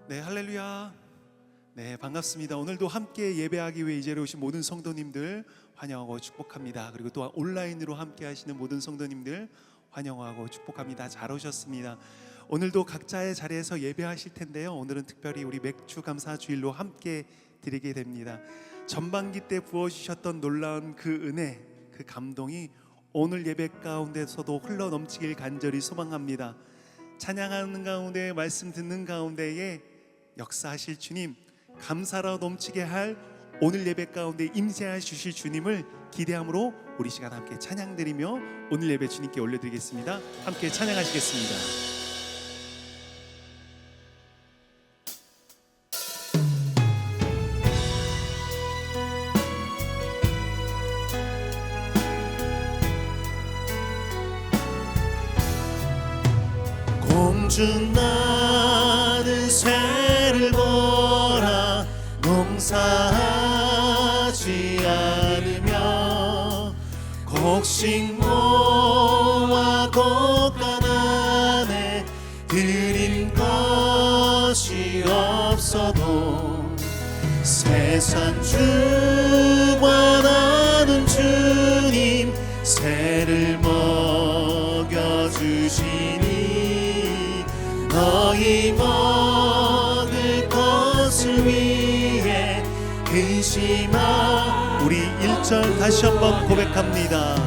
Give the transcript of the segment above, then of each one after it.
네, 할렐루야. 네, 반갑습니다. 오늘도 함께 예배하기 위해 이 자리에 오신 모든 성도님들 환영하고 축복합니다. 그리고 또한 온라인으로 함께 하시는 모든 성도님들 환영하고 축복합니다. 잘 오셨습니다. 오늘도 각자의 자리에서 예배하실 텐데요, 오늘은 특별히 우리 맥주 감사 주일로 함께 드리게 됩니다. 전반기 때 부어주셨던 놀라운 그 은혜, 그 감동이 오늘 예배 가운데서도 흘러 넘치길 간절히 소망합니다. 찬양하는 가운데, 말씀 듣는 가운데에 역사하실 주님, 감사로 넘치게 할 오늘 예배 가운데 임재해 주실 주님을 기대함으로 우리 시간 함께 찬양드리며 오늘 예배 주님께 올려드리겠습니다. 함께 찬양하시겠습니다. 공중 나는 새를 보라, 농사하지 않으며 곡식 모아 곡간 안에 들인 것이 없어도 세상 주관하는 주님 새를 먹여주시니 너희 먹을 것을 위해 근심하. 우리 1절 다시 한번 고백합니다.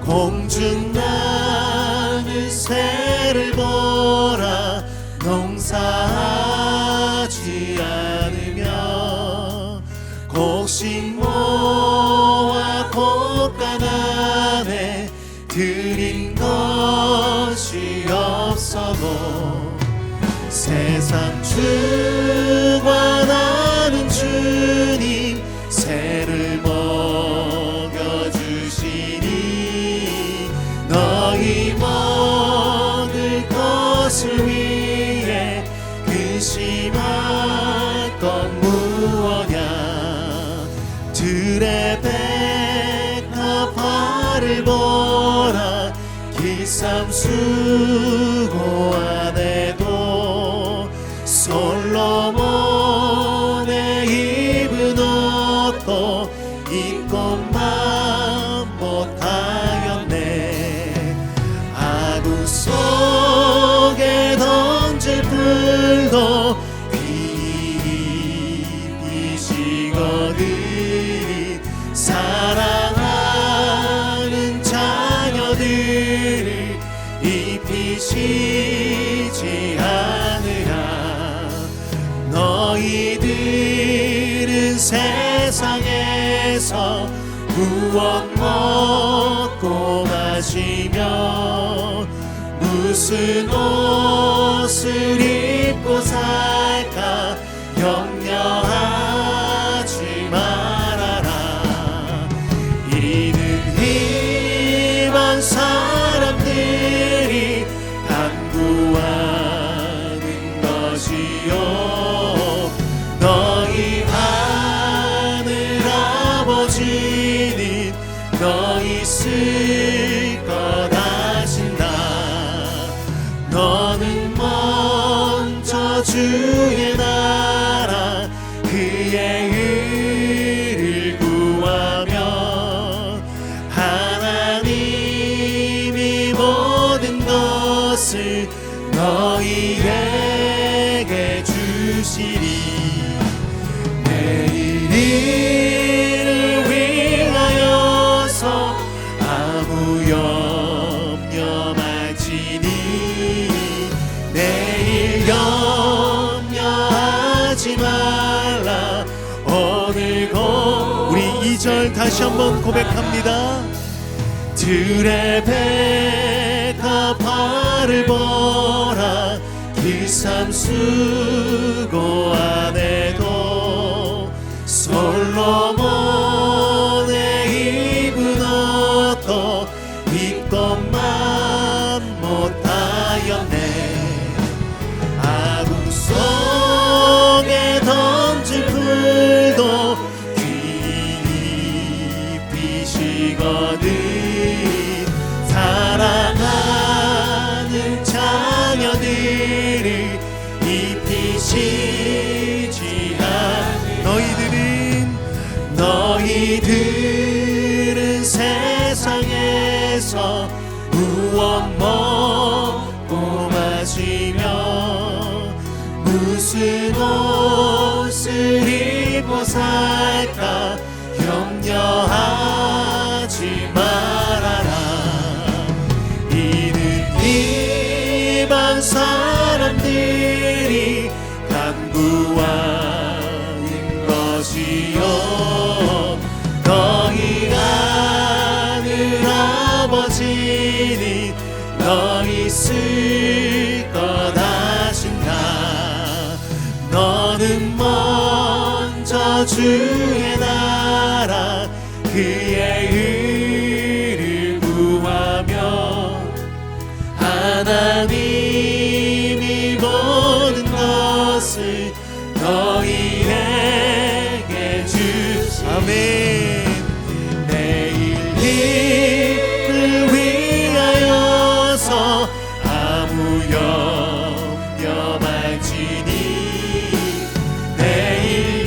공중 나는 새를 보라, 농사하지 않으며 곡식 모아 곡간 안에 들인 것이 없어도 세상 주관하는 주님 새를 먹여주시니 너희 먹을 것을 위해 근심할 것 무엇냐. 들의 백합화를 보라, 기삼수고 안에도 솔로몬의 입은 옷도 입고만 못하였네. 아구 속에 던질 불도 비비시거든 사랑하는 자녀들을 입히시지 않으라. 너희들은 세상에서 무엇 먹고 마시며 무슨 옷을 입고 살까 염려하지 말아라. 이는 일반 사람들이 간구하는 것이요 너희 하늘 아버지는 너희 쓸 것 아신다. 너는 먼저 주의 나라 그의 의를 구하면 하나님이 모든 것을 너희에게 주시리. 내일 일을 위하여서 아무 염려 말지니 내일 염려하지 말라. 오늘 우리 2절 다시 한번 고백합니다. 들의 백합화를 보라, 기삼수고 안에도 솔로몬의 입은 옷도 입고만 못하였네. 아구 속에 던질 풀도 깊이시거든 사랑하는 자녀들을 입히시 앞에서 무엇 먹고 마시며 무슨 옷을 입고 살까 염려하지 말아라. 이는 이방 사람들이 간구하는 것이요 너희 하늘 아버지는 너희 쓸 것 아신다. 너는 먼저 주의 나라 그의 의를 구하며 하나님이 모든 것을 너희에게 주시니 아멘. 내일 일을 위하여서 아무 염려 말지니 내일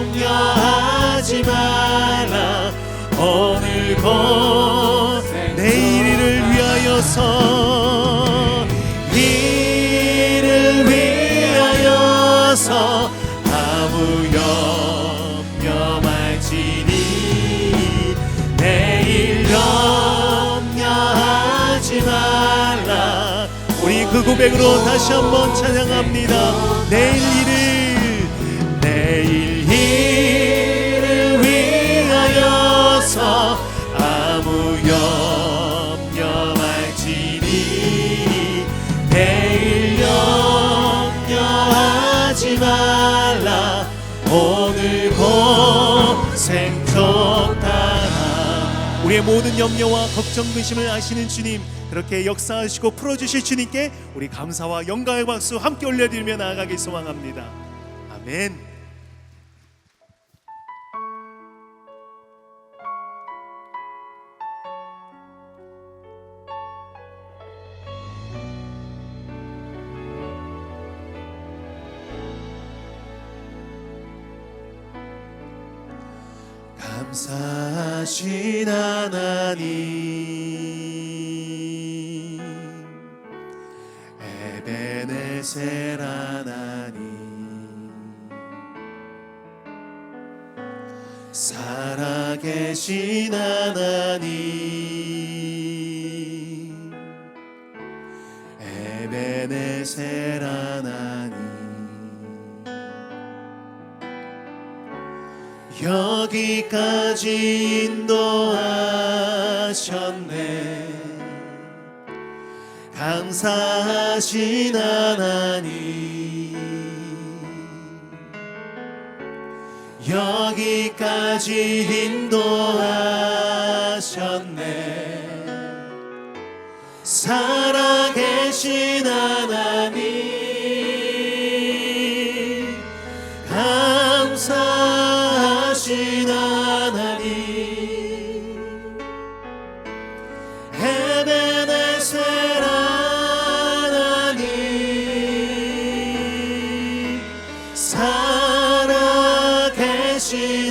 염려하지 말라. 오늘 곧 내일을 위하여서 이를 위하여서 아무 염려 말지니 내일 염려하지 말라. 우리 그 고백으로 다시 한번 찬양합니다. 내일 일을 위하여서 아무 염려 말지니 내일 염려하지 말라. 오늘 고생 적당하. 우리의 모든 염려와 걱정 근심을 아시는 주님, 그렇게 역사하시고 풀어주실 주님께 우리 감사와 영광의 박수 함께 올려드리며 나아가길 소망합니다. 아멘. 감사하신 하나님 에베네셀 하나님 살아계신 하나님 에베네셀 하나님 여기까지 인도하셨네. 감사하신 하나님 여기까지 인도하셨네. 살아계신 하나님 감사하신 하나님 에베네셀 하나님 살아계신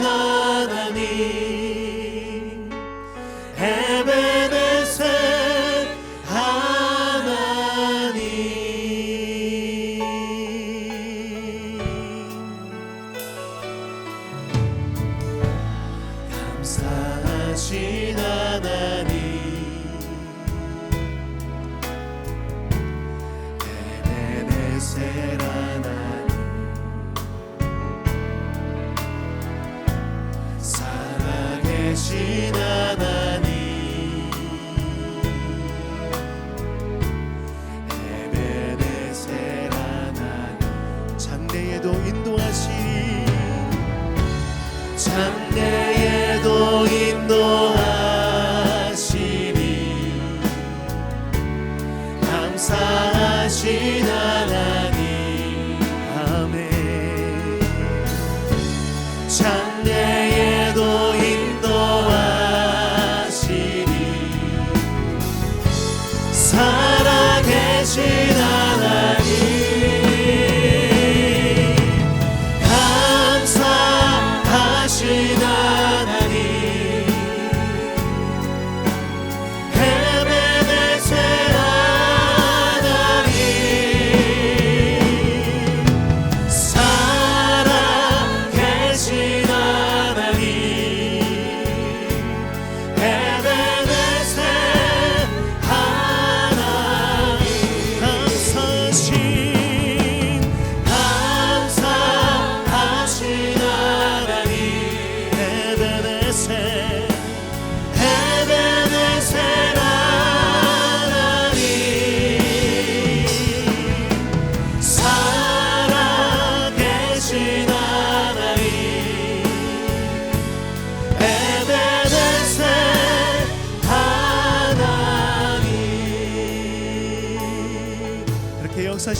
하나님 에베네셀 하나님 감사하신 하나님 에베네셀 하나님 살아계신 하나님 에베네셀 하나님 장래에도 인도하시니 장래에도 인도하시니 감사하신 하나님 아멘. 장래에도 인도하시니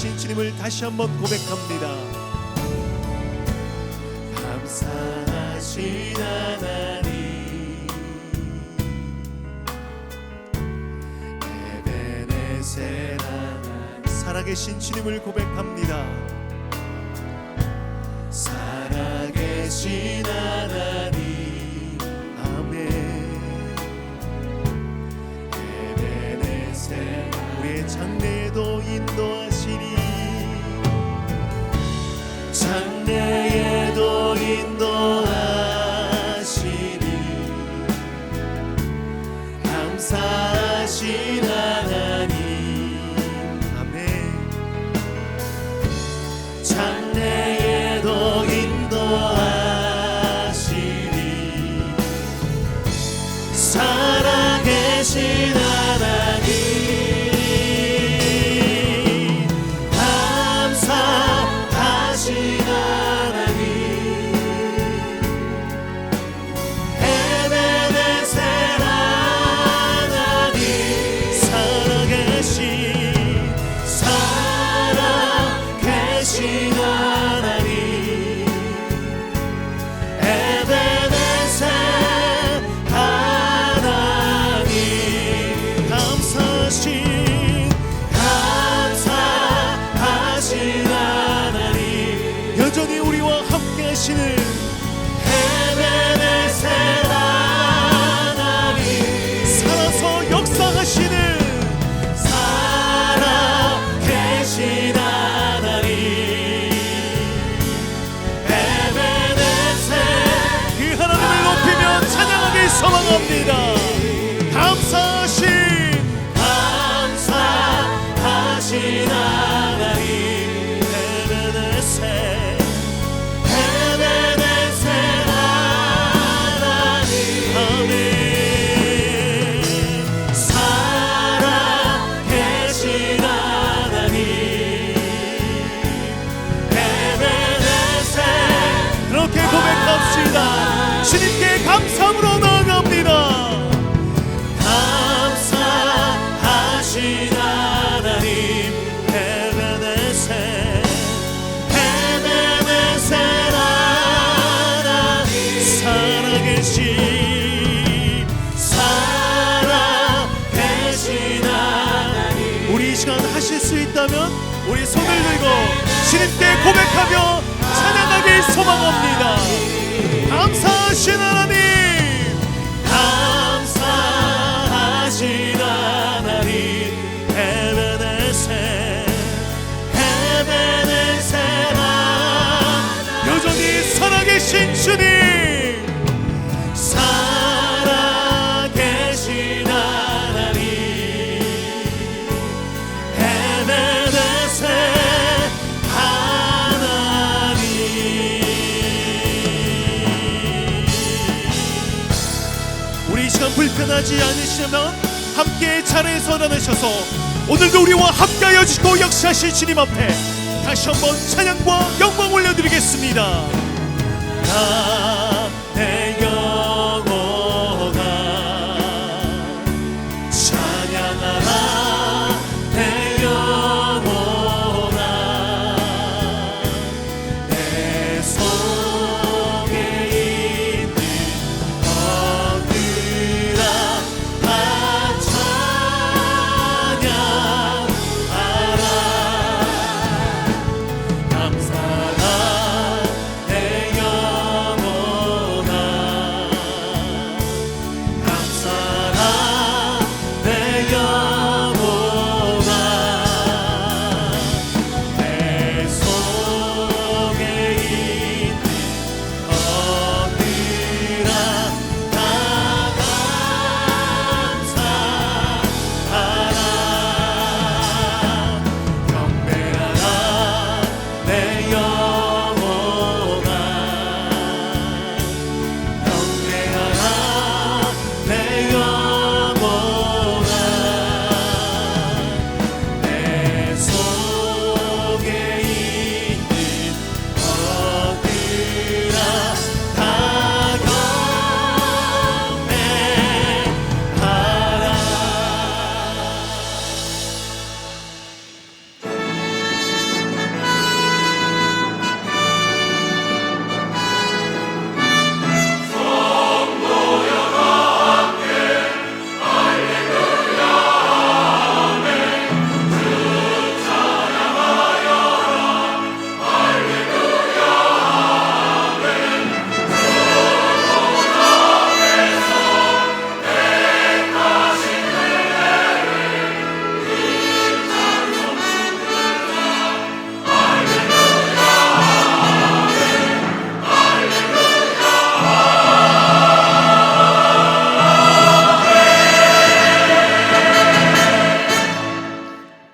살아계신 주님을 다시 한번 고백합니다. 감사하신 하나님, 에베네셀 하나님. 살아계신 주님을 고백합니다. 살아계신 하나님, 아멘. 에베네셀, 우리의 장래에도 인도하시리, 장래에도 인도하시리. 감사하신 하나님, 아멘. 장래에도 인도하시리. 살아계신 하나님, 감사하신 하나님, 에베네셀 하나님. 살아계신 하나님, 에베네셀 하나님. 감사하신 하나님, 여전히 우리와 함께 하시는 에베네셀 하나님. 살아서 역사하시는 살아계신 하나님, 에베네셀. 그 하나님을 높이며 찬양하길 소망합니다. 감사하신 하나님, 에베네셀, 에베네셀 하나님, 아멘. 살아계신 하나님, 에베네셀. 그렇게 고백합시다. 주님께 감사함으로 나아갑니다. 감사하신 하나님, 에베네셀, 에베네셀 하나님. 살아계신 하나님. 우리 이 시간 하실 수 있다면 우리 손을 들고 주님께 고백하며 찬양하길 소망합니다. 감사하신 하나님, 감사하신 하나님, 에베네셀, 에베네셀 하나님. 여전히 살아계신 주님, 살아계신 하나님, 에베네셀 하나님. 우리 이 시간 불편하지 않으시면 함께 자리에서 일어나셔서 오늘도 우리와 함께하여 주시고 역사하실 주님 앞에 다시 한번 찬양과 영광 올려드리겠습니다. 내 영혼아 찬양하라, 내 영혼아 내 속에 있는 것들아 다 찬양하라. 감사가 내 영혼아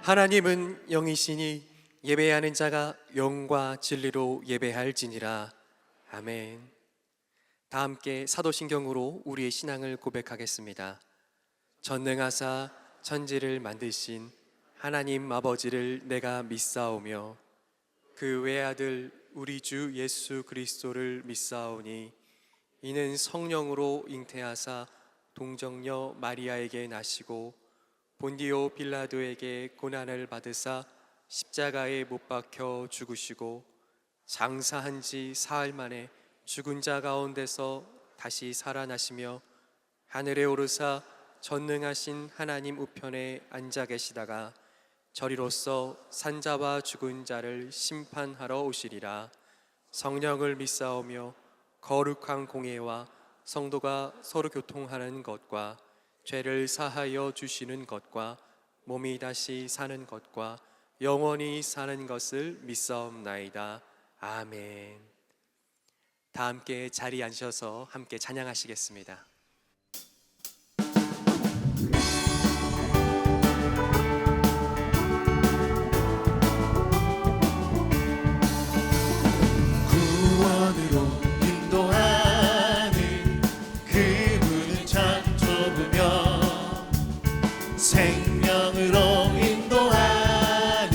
하나님은 영이시니 예배하는 자가 영과 진리로 예배할지니라. 아멘. 다 함께 사도신경으로 우리의 신앙을 고백하겠습니다. 전능하사 천지를 만드신 하나님 아버지를 내가 믿사오며 그 외아들 우리 주 예수 그리스도를 믿사오니 이는 성령으로 잉태하사 동정녀 마리아에게 나시고 본디오 빌라도에게 고난을 받으사 십자가에 못 박혀 죽으시고 장사한 지 사흘 만에 죽은 자 가운데서 다시 살아나시며 하늘에 오르사 전능하신 하나님 우편에 앉아 계시다가 저리로서 산자와 죽은 자를 심판하러 오시리라. 성령을 믿사오며 거룩한 공예와 성도가 서로 교통하는 것과 죄를 사하여 주시는 것과 몸이 다시 사는 것과 영원히 사는 것을 믿사옵나이다. 아멘. 다 함께 자리에 앉으셔서 함께 찬양하시겠습니다. 구원으로 인도하는 그 문은 참 좁으며 생명으로 인도하는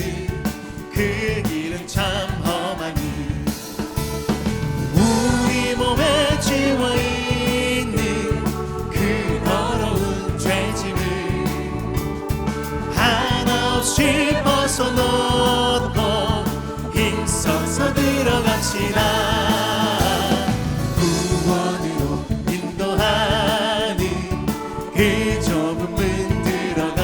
그 길은 참 험하니 우리 몸에 지워있는 그 더러운 죄짐을 하나 없이 벗어놓고 힘써서 들어갑시다. 구원으로 인도하는 그 좁은 문 들어가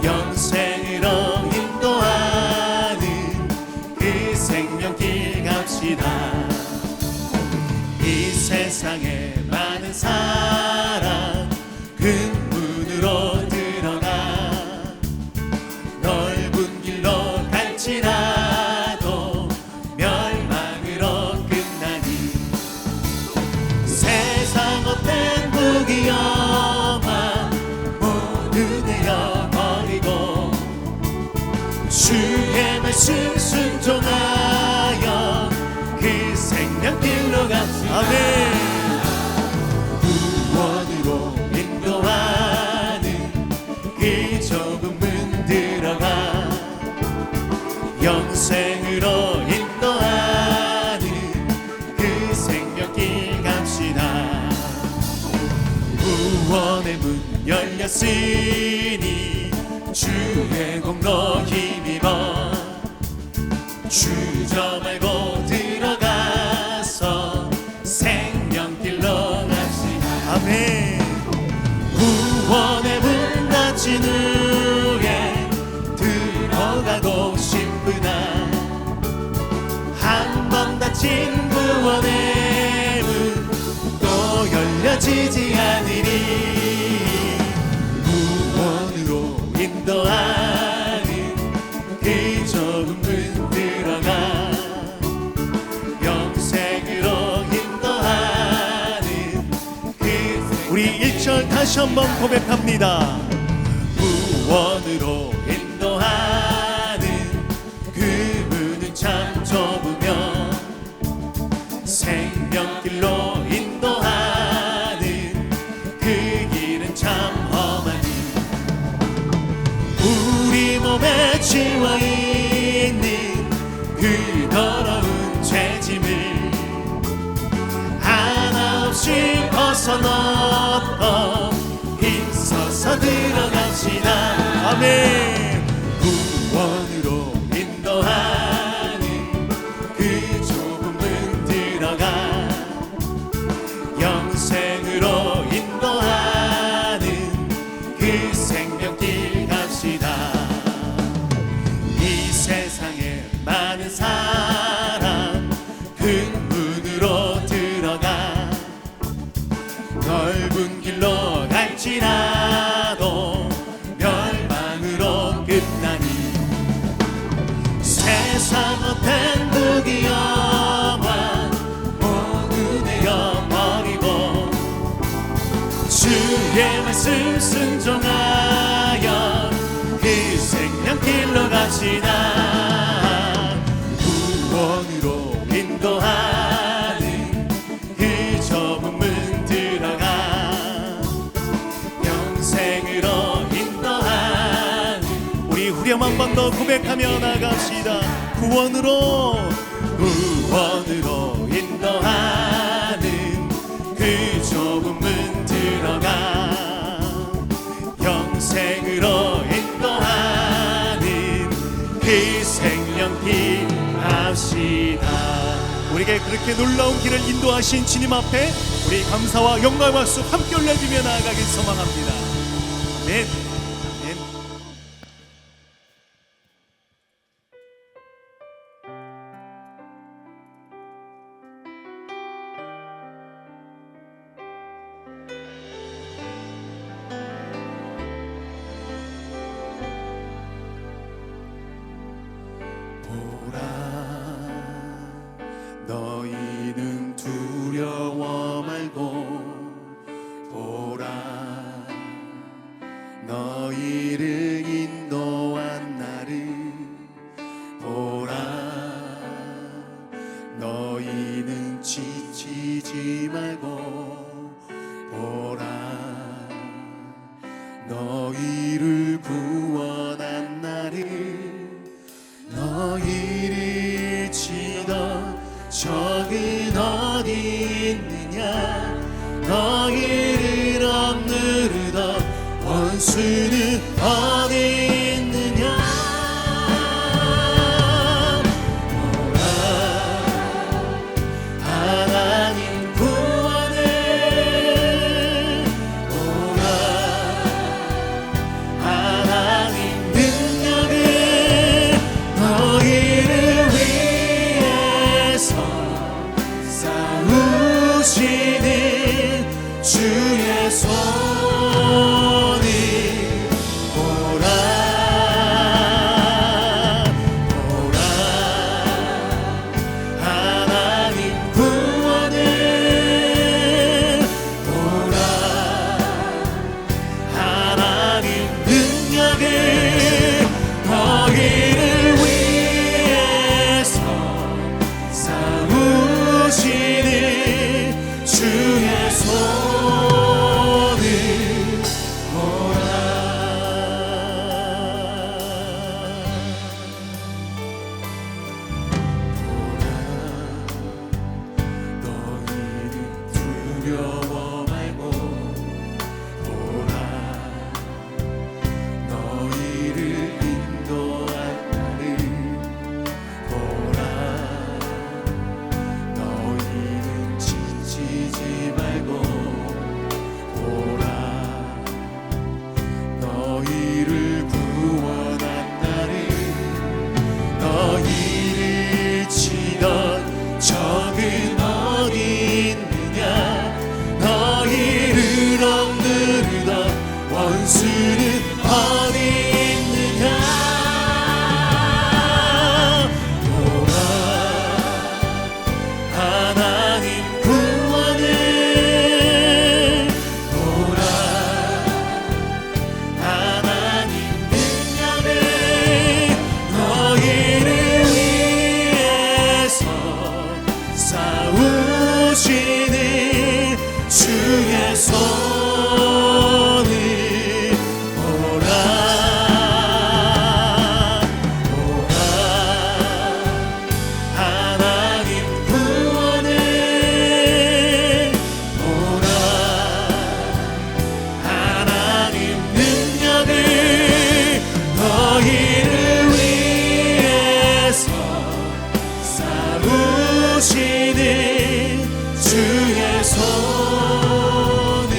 영생으로 인도하는 그 생명길 갑시다. 이 세상에 많은 사람 큰 문으로 들어가 넓은 길로 갈지라도 멸망으로 끝나니 세상 헛된 부귀영화 모두 내어버리고 주의 말씀 순종하여 그 생명길로 갑시다. 아멘. 구원으로 인도하는 그 좁은 문 들어가 영생으로 인도하는 그 생명길 갑시다. 구원의 문 열렸으니 주의 공로 힘입어 주저 말고 들어가서 생명길로 갑시다. 아멘. 구원의 문 닫힌 후에 들어가고 싶으나 한 번 닫힌 구원의 문 또 열려지지 않으니 구원으로 인도하는 그 좁은 문 들어가 영생으로 인도하는 그 우리 1절 다시 한번 고백합니다. 구원으로 인도하는 그 문은 참 좁으며 생명길로 인도하는 그 길은 참 험하니 우리 몸에 지워있는 그 더러운 죄짐을 하나 없이 벗어놓고 힘써서 들어갑시다. 아멘. 구원으로 인도하는 그 좁은 문 들어가 영생으로 인도하는 그 생명길 갑시다. 이 세상에 많은 사람 큰 문으로 들어가 넓은 길로 갈지라도 멸망으로 끝나니 세상 헛된 부귀영화 모두 내어버리고 주의 말씀 순종하여 그 그 생명길로 갑시다. 구원으로 인도하는 그 좁은 문 들어가 영생으로 인도하는 우리 후렴 한 번 더 고백하며 나갑시다. 구원으로 인도하는 그 좁은 문 들어가 영생으로 인도하는 그 생명길 갑시다. 우리에게 그렇게 놀라운 길을 인도하신 주님 앞에 우리 감사와 영광의 박수 함께 올려주며 나아가길 소망합니다. 아멘. 아멘. 너희는 두려워 말고 보라 너희를 인도한 나를 보라 너희는 지치지 말고 보라 너희를 구원한 나를 너희를 치던 적은 어디 있느냐 너희를 억누르던 원수는 어디 있느냐 보라 하나님 구원을 보라 하나님 능력을 너희를 위해서 싸우시는 주의 손이 보라 보라 하나님 구원을 보라 하나님 능력을 너희를 위해서 싸우시는 주의 손을 보라 너희는 두려워 말고 보라 너희를 인도한 나를 보라 너희는 지치지 말고 보라 너희를 구원한 나를 너희를 치던 적은 어디 있느냐 너희를 억누르던 원수는 어디 있느냐 보라 하나님 구원을 보라 하나님 능력을 너희를 위해서 싸우시는 주의 손을 보라 보라 하나님 구원을 보라 하나님 능력을 너희를 위해서 싸우시는 주의 손을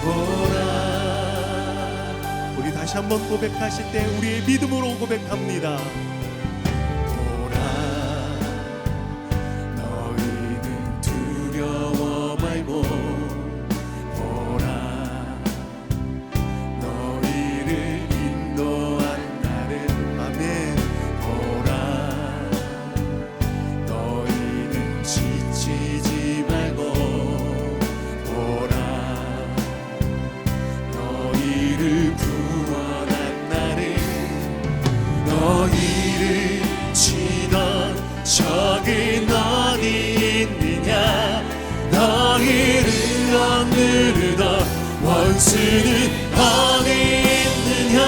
보라. 우리 다시 한번 고백하실 때 우리의 믿음으로 고백합니다. 보라 너희는 두려워 말고 보라 너희를 인도한 나를 아멘 보라 너희는 지치지 말고 보라 너희를 구원한 나를 않느냐 원수는 어디 있느냐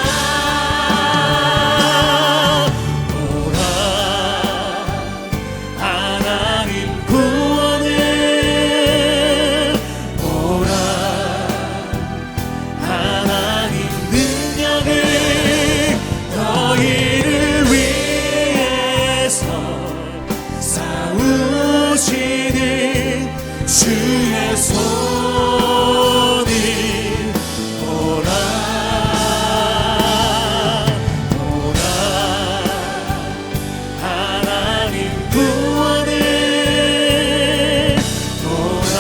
보라 하나님 구원을 보라 하나님 능력을 너희를 위해서 싸우시는 주의 손이 보라 보라 하나님 구원을 보라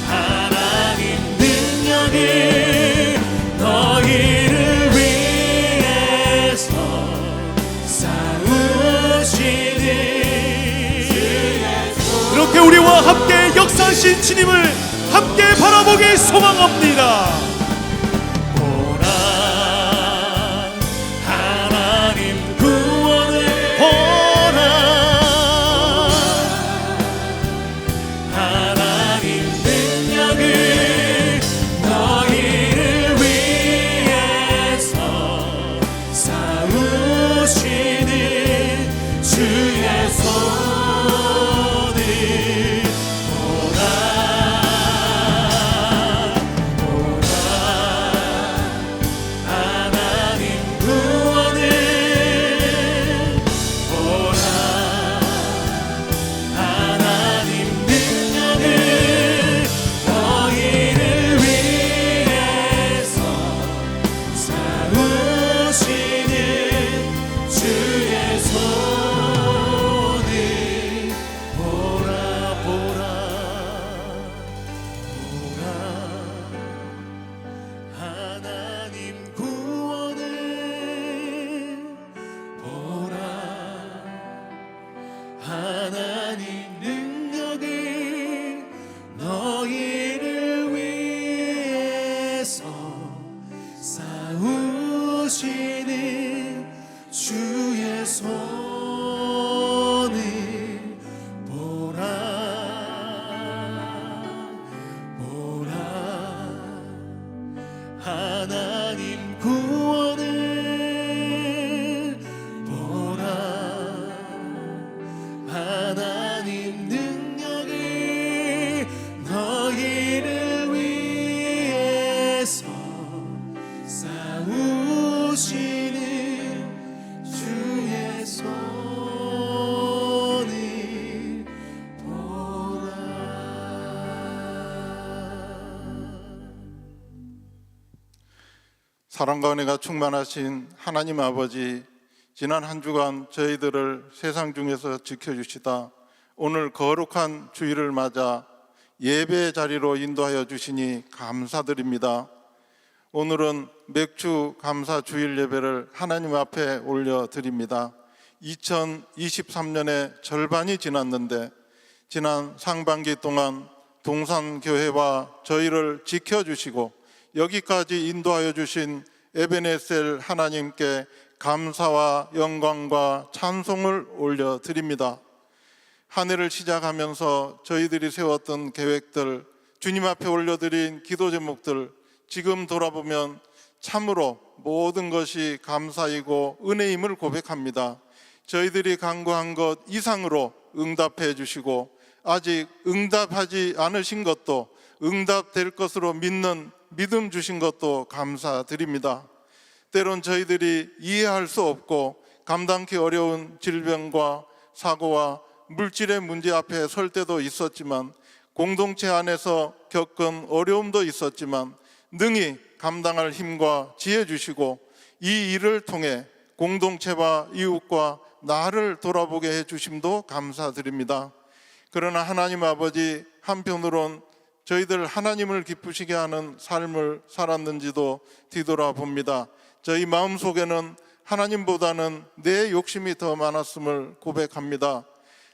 하나님 능력을 너희를 위해서 싸우시는 이렇게 우리와 함께 역사하신 주님을 함께 바라보길 소망합니다. 보라 하나님 구원을 보라 하나님 능력을 너희를 위해서 싸우시는 주의 손을 보라 보라 하나님 구원을 보라 하나님 능력을 너희를 위해서 싸우시는 주의 손을 보라 보라 보라 하나님 구원을 보라 하나님 능력을 너희를 위해서 싸우시는 주의 손을 보라 보라 하나님 구원을 보라 하나님 능력을 너희를 위해서 싸우시는 주의 손을 보라. 사랑과 은혜가 충만하신 하나님 아버지, 지난 한 주간 저희들을 세상 중에서 지켜주시다 오늘 거룩한 주일을 맞아 예배 자리로 인도하여 주시니 감사드립니다. 오늘은 맥주 감사 주일 예배를 하나님 앞에 올려드립니다. 2023년의 절반이 지났는데 지난 상반기 동안 동산교회와 저희를 지켜주시고 여기까지 인도하여 주신 에베네셀 하나님께 감사와 영광과 찬송을 올려드립니다. 한 해를 시작하면서 저희들이 세웠던 계획들, 주님 앞에 올려드린 기도 제목들, 지금 돌아보면 참으로 모든 것이 감사이고 은혜임을 고백합니다. 저희들이 간구한 것 이상으로 응답해 주시고 아직 응답하지 않으신 것도 응답될 것으로 믿는 믿음 주신 것도 감사드립니다. 때론 저희들이 이해할 수 없고 감당하기 어려운 질병과 사고와 물질의 문제 앞에 설 때도 있었지만, 공동체 안에서 겪은 어려움도 있었지만 능히 감당할 힘과 지혜 주시고 이 일을 통해 공동체와 이웃과 나를 돌아보게 해주심도 감사드립니다. 그러나 하나님 아버지, 한편으론 저희들 하나님을 기쁘시게 하는 삶을 살았는지도 뒤돌아봅니다. 저희 마음속에는 하나님보다는 내 욕심이 더 많았음을 고백합니다.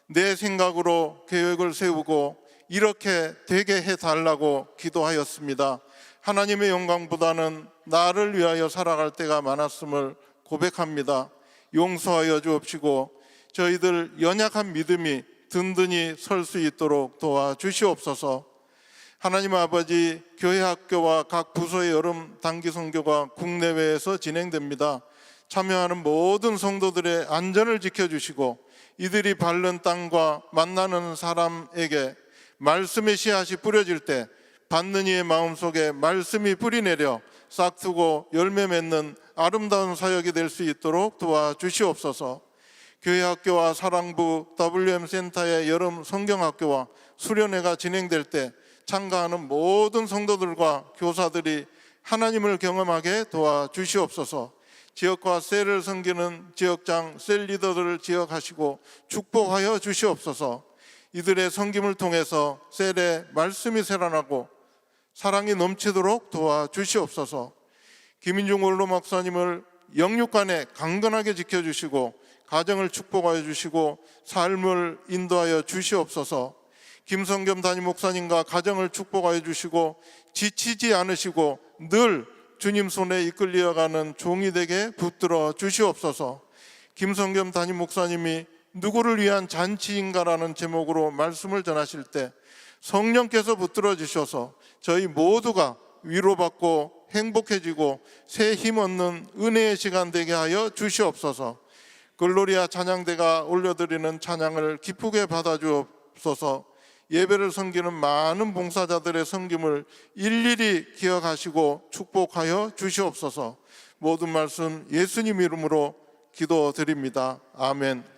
내 생각으로 계획을 세우고 이렇게 되게 해달라고 기도하였습니다. 하나님의 영광보다는 나를 위하여 살아갈 때가 많았음을 고백합니다. 용서하여 주옵시고 저희들 연약한 믿음이 든든히 설 수 있도록 도와주시옵소서. 하나님 아버지, 교회 학교와 각 부서의 여름 단기 선교가 국내외에서 진행됩니다. 참여하는 모든 성도들의 안전을 지켜주시고 이들이 밟는 땅과 만나는 사람에게 말씀의 씨앗이 뿌려질 때 받는 이의 마음속에 말씀이 뿌리내려 싹트고 열매 맺는 아름다운 사역이 될 수 있도록 도와주시옵소서. 교회 학교와 사랑부 WM 센터의 여름 성경학교와 수련회가 진행될 때 참가하는 모든 성도들과 교사들이 하나님을 경험하게 도와주시옵소서. 지역과 셀을 섬기는 지역장, 셀 리더들을 지역하시고 축복하여 주시옵소서. 이들의 섬김을 통해서 셀에 말씀이 새어나고 사랑이 넘치도록 도와주시옵소서. 김인중 원로 목사님을 영육간에 강건하게 지켜주시고 가정을 축복하여 주시고 삶을 인도하여 주시옵소서. 김성겸 담임 목사님과 가정을 축복하여 주시고 지치지 않으시고 늘 주님 손에 이끌려가는 종이 되게 붙들어 주시옵소서. 김성겸 담임 목사님이 누구를 위한 잔치인가라는 제목으로 말씀을 전하실 때 성령께서 붙들어 주셔서 저희 모두가 위로받고 행복해지고 새 힘 얻는 은혜의 시간 되게 하여 주시옵소서. 글로리아 찬양대가 올려드리는 찬양을 기쁘게 받아주옵소서. 예배를 섬기는 많은 봉사자들의 섬김을 일일이 기억하시고 축복하여 주시옵소서. 모든 말씀 예수님 이름으로 기도드립니다. 아멘.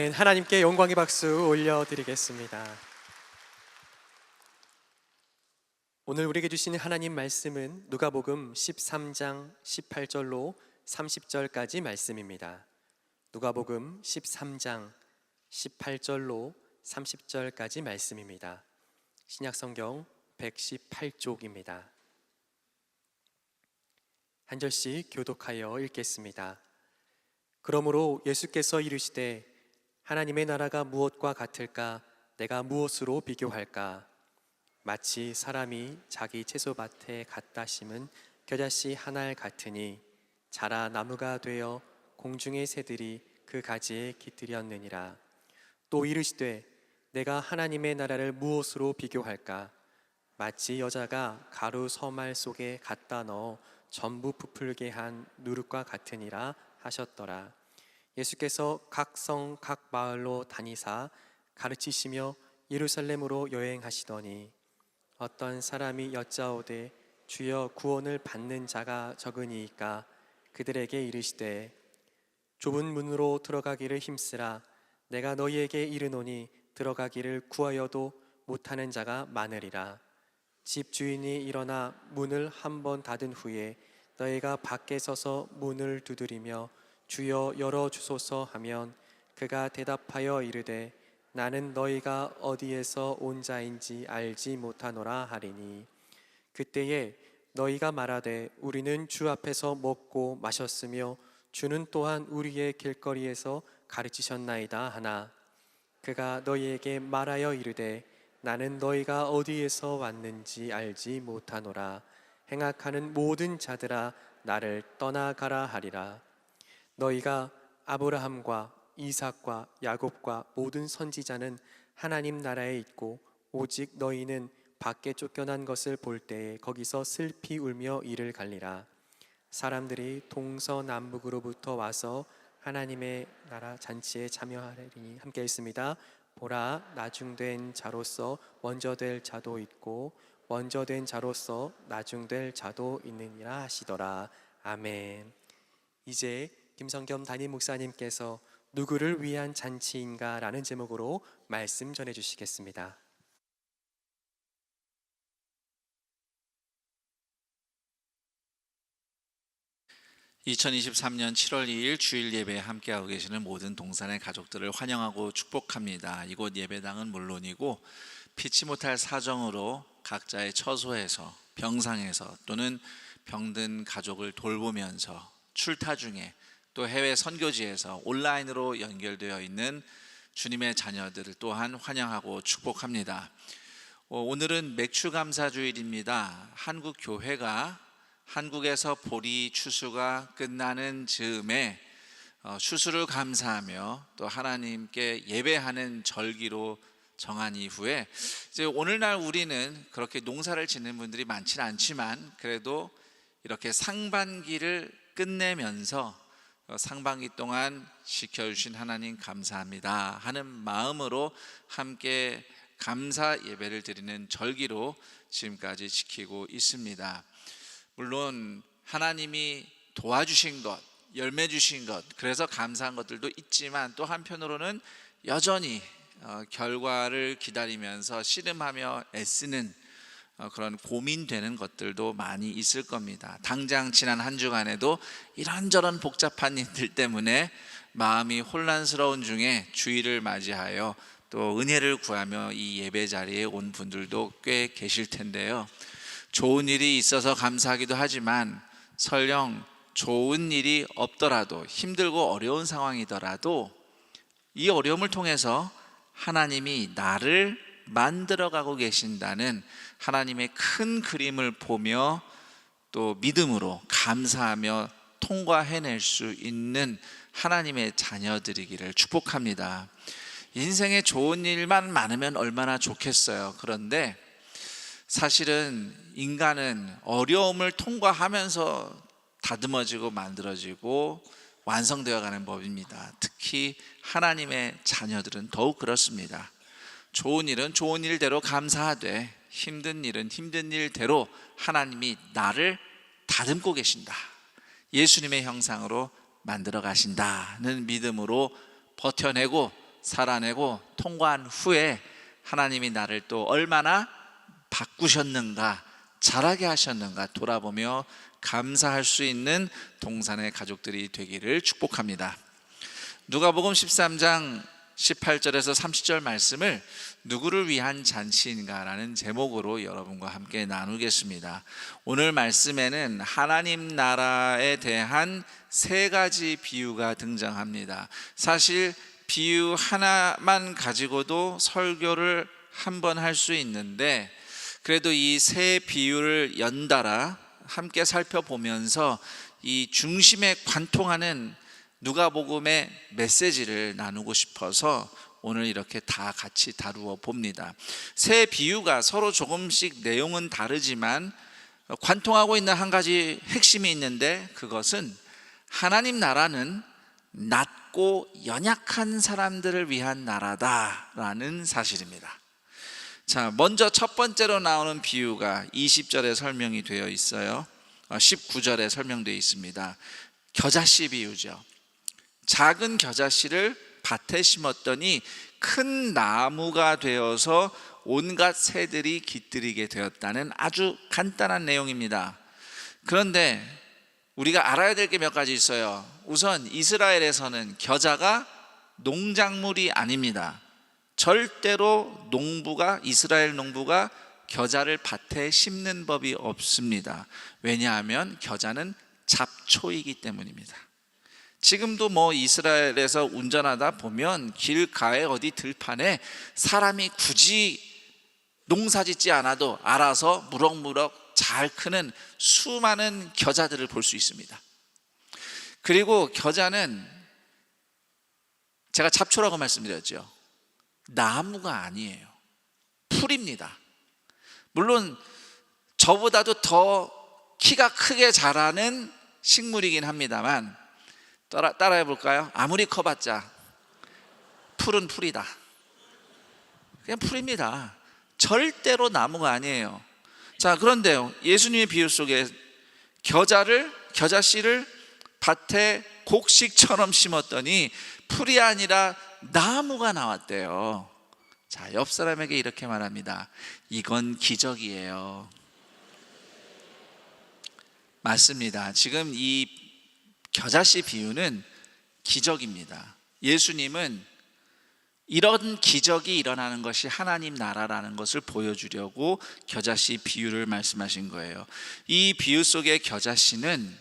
아멘. 하나님께 영광의 박수 올려드리겠습니다. 오늘 우리에게 주신 하나님 말씀은 누가복음 13장 18절로 30절까지 말씀입니다. 누가복음 13장 18절로 30절까지 말씀입니다. 신약성경 118쪽입니다. 한 절씩 교독하여 읽겠습니다. 그러므로 예수께서 이르시되 하나님의 나라가 무엇과 같을까? 내가 무엇으로 비교할까? 마치 사람이 자기 채소밭에 갖다 심은 겨자씨 한 알 같으니 자라 나무가 되어 공중의 새들이 그 가지에 깃들였느니라. 또 이르시되 내가 하나님의 나라를 무엇으로 비교할까? 마치 여자가 가루 서말 속에 갖다 넣어 전부 부풀게 한 누룩과 같으니라 하셨더라. 예수께서 각 성 각 마을로 다니사 가르치시며 예루살렘으로 여행하시더니 어떤 사람이 여짜오되 주여 구원을 받는 자가 적으니이까? 그들에게 이르시되 좁은 문으로 들어가기를 힘쓰라. 내가 너희에게 이르노니 들어가기를 구하여도 못하는 자가 많으리라. 집 주인이 일어나 문을 한 번 닫은 후에 너희가 밖에 서서 문을 두드리며 주여 열어주소서 하면 그가 대답하여 이르되 나는 너희가 어디에서 온 자인지 알지 못하노라 하리니 그때에 너희가 말하되 우리는 주 앞에서 먹고 마셨으며 주는 또한 우리의 길거리에서 가르치셨나이다 하나 그가 너희에게 말하여 이르되 나는 너희가 어디에서 왔는지 알지 못하노라. 행악하는 모든 자들아 나를 떠나가라 하리라. 너희가 아브라함과 이삭과 야곱과 모든 선지자는 하나님 나라에 있고 오직 너희는 밖에 쫓겨난 것을 볼 때에 거기서 슬피 울며 이를 갈리라. 사람들이 동서남북으로부터 와서 하나님의 나라 잔치에 참여하리니 함께 읽습니다. 보라 나중된 자로서 먼저 될 자도 있고 먼저 된 자로서 나중될 자도 있느니라 하시더라. 아멘. 이제 김성겸 담임 목사님께서 누구를 위한 잔치인가 라는 제목으로 말씀 전해 주시겠습니다. (2023년 7월 2일) 주일 예배에 함께하고 계시는 모든 동산의 가족들을 환영하고 축복합니다. 이곳 예배당은 물론이고 피치 못할 사정으로 각자의 처소에서 병상에서 또는 병든 가족을 돌보면서 출타 중에 또 해외 선교지에서 온라인으로 연결되어 있는 주님의 자녀들을 또한 환영하고 축복합니다. 오늘은 맥추감사주일입니다. 한국 교회가 한국에서 보리 추수가 끝나는 즈음에 추수를 감사하며 또 하나님께 예배하는 절기로 정한 이후에 이제 오늘날 우리는 그렇게 농사를 짓는 분들이 많지는 않지만 그래도 이렇게 상반기를 끝내면서 상반기 동안 지켜주신 하나님 감사합니다 하는 마음으로 함께 감사 예배를 드리는 절기로 지금까지 지키고 있습니다. 물론 하나님이 도와주신 것, 열매 주신 것, 그래서 감사한 것들도 있지만 또 한편으로는 여전히 결과를 기다리면서 씨름하며 애쓰는 그런 고민되는 것들도 많이 있을 겁니다. 당장 지난 한 주간에도 이런저런 복잡한 일들 때문에 마음이 혼란스러운 중에 주일을 맞이하여 또 은혜를 구하며 이 예배 자리에 온 분들도 꽤 계실 텐데요. 좋은 일이 있어서 감사하기도 하지만 설령 좋은 일이 없더라도 힘들고 어려운 상황이더라도 이 어려움을 통해서 하나님이 나를 만들어가고 계신다는 하나님의 큰 그림을 보며 또 믿음으로 감사하며 통과해낼 수 있는 하나님의 자녀들이기를 축복합니다. 인생에 좋은 일만 많으면 얼마나 좋겠어요. 그런데 사실은 인간은 어려움을 통과하면서 다듬어지고 만들어지고 완성되어 가는 법입니다. 특히 하나님의 자녀들은 더욱 그렇습니다. 좋은 일은 좋은 일대로 감사하되 힘든 일은 힘든 일대로 하나님이 나를 다듬고 계신다, 예수님의 형상으로 만들어 가신다는 믿음으로 버텨내고 살아내고 통과한 후에 하나님이 나를 또 얼마나 바꾸셨는가, 자라게 하셨는가 돌아보며 감사할 수 있는 동산의 가족들이 되기를 축복합니다. 누가복음 13장 18절에서 30절 말씀을 누구를 위한 잔치인가라는 제목으로 여러분과 함께 나누겠습니다. 오늘 말씀에는 하나님 나라에 대한 세 가지 비유가 등장합니다. 사실 비유 하나만 가지고도 설교를 한 번 할 수 있는데, 그래도 이 세 비유를 연달아 함께 살펴보면서 이 중심에 관통하는 누가복음의 메시지를 나누고 싶어서 오늘 이렇게 다 같이 다루어 봅니다. 세 비유가 서로 조금씩 내용은 다르지만 관통하고 있는 한 가지 핵심이 있는데, 그것은 하나님 나라는 낮고 연약한 사람들을 위한 나라다라는 사실입니다. 자, 먼저 첫 번째로 나오는 비유가 20절에 설명이 되어 있어요. 19절에 설명되어 있습니다. 겨자씨 비유죠. 작은 겨자씨를 밭에 심었더니 큰 나무가 되어서 온갖 새들이 깃들이게 되었다는 아주 간단한 내용입니다. 그런데 우리가 알아야 될 게 몇 가지 있어요. 우선 이스라엘에서는 겨자가 농작물이 아닙니다. 절대로 이스라엘 농부가 겨자를 밭에 심는 법이 없습니다. 왜냐하면 겨자는 잡초이기 때문입니다. 지금도 이스라엘에서 운전하다 보면 길가에 어디 들판에 사람이 굳이 농사 짓지 않아도 알아서 무럭무럭 잘 크는 수많은 겨자들을 볼 수 있습니다. 그리고 겨자는 제가 잡초라고 말씀드렸죠. 나무가 아니에요. 풀입니다. 물론 저보다도 더 키가 크게 자라는 식물이긴 합니다만, 따라해 볼까요? 아무리 커봤자 풀은 풀이다. 그냥 풀입니다. 절대로 나무가 아니에요. 자, 그런데요, 예수님의 비유 속에 겨자씨를 밭에 곡식처럼 심었더니 풀이 아니라 나무가 나왔대요. 자, 옆 사람에게 이렇게 말합니다. 이건 기적이에요. 맞습니다. 지금 이 겨자씨 비유는 기적입니다. 예수님은 이런 기적이 일어나는 것이 하나님 나라라는 것을 보여주려고 겨자씨 비유를 말씀하신 거예요. 이 비유 속의 겨자씨는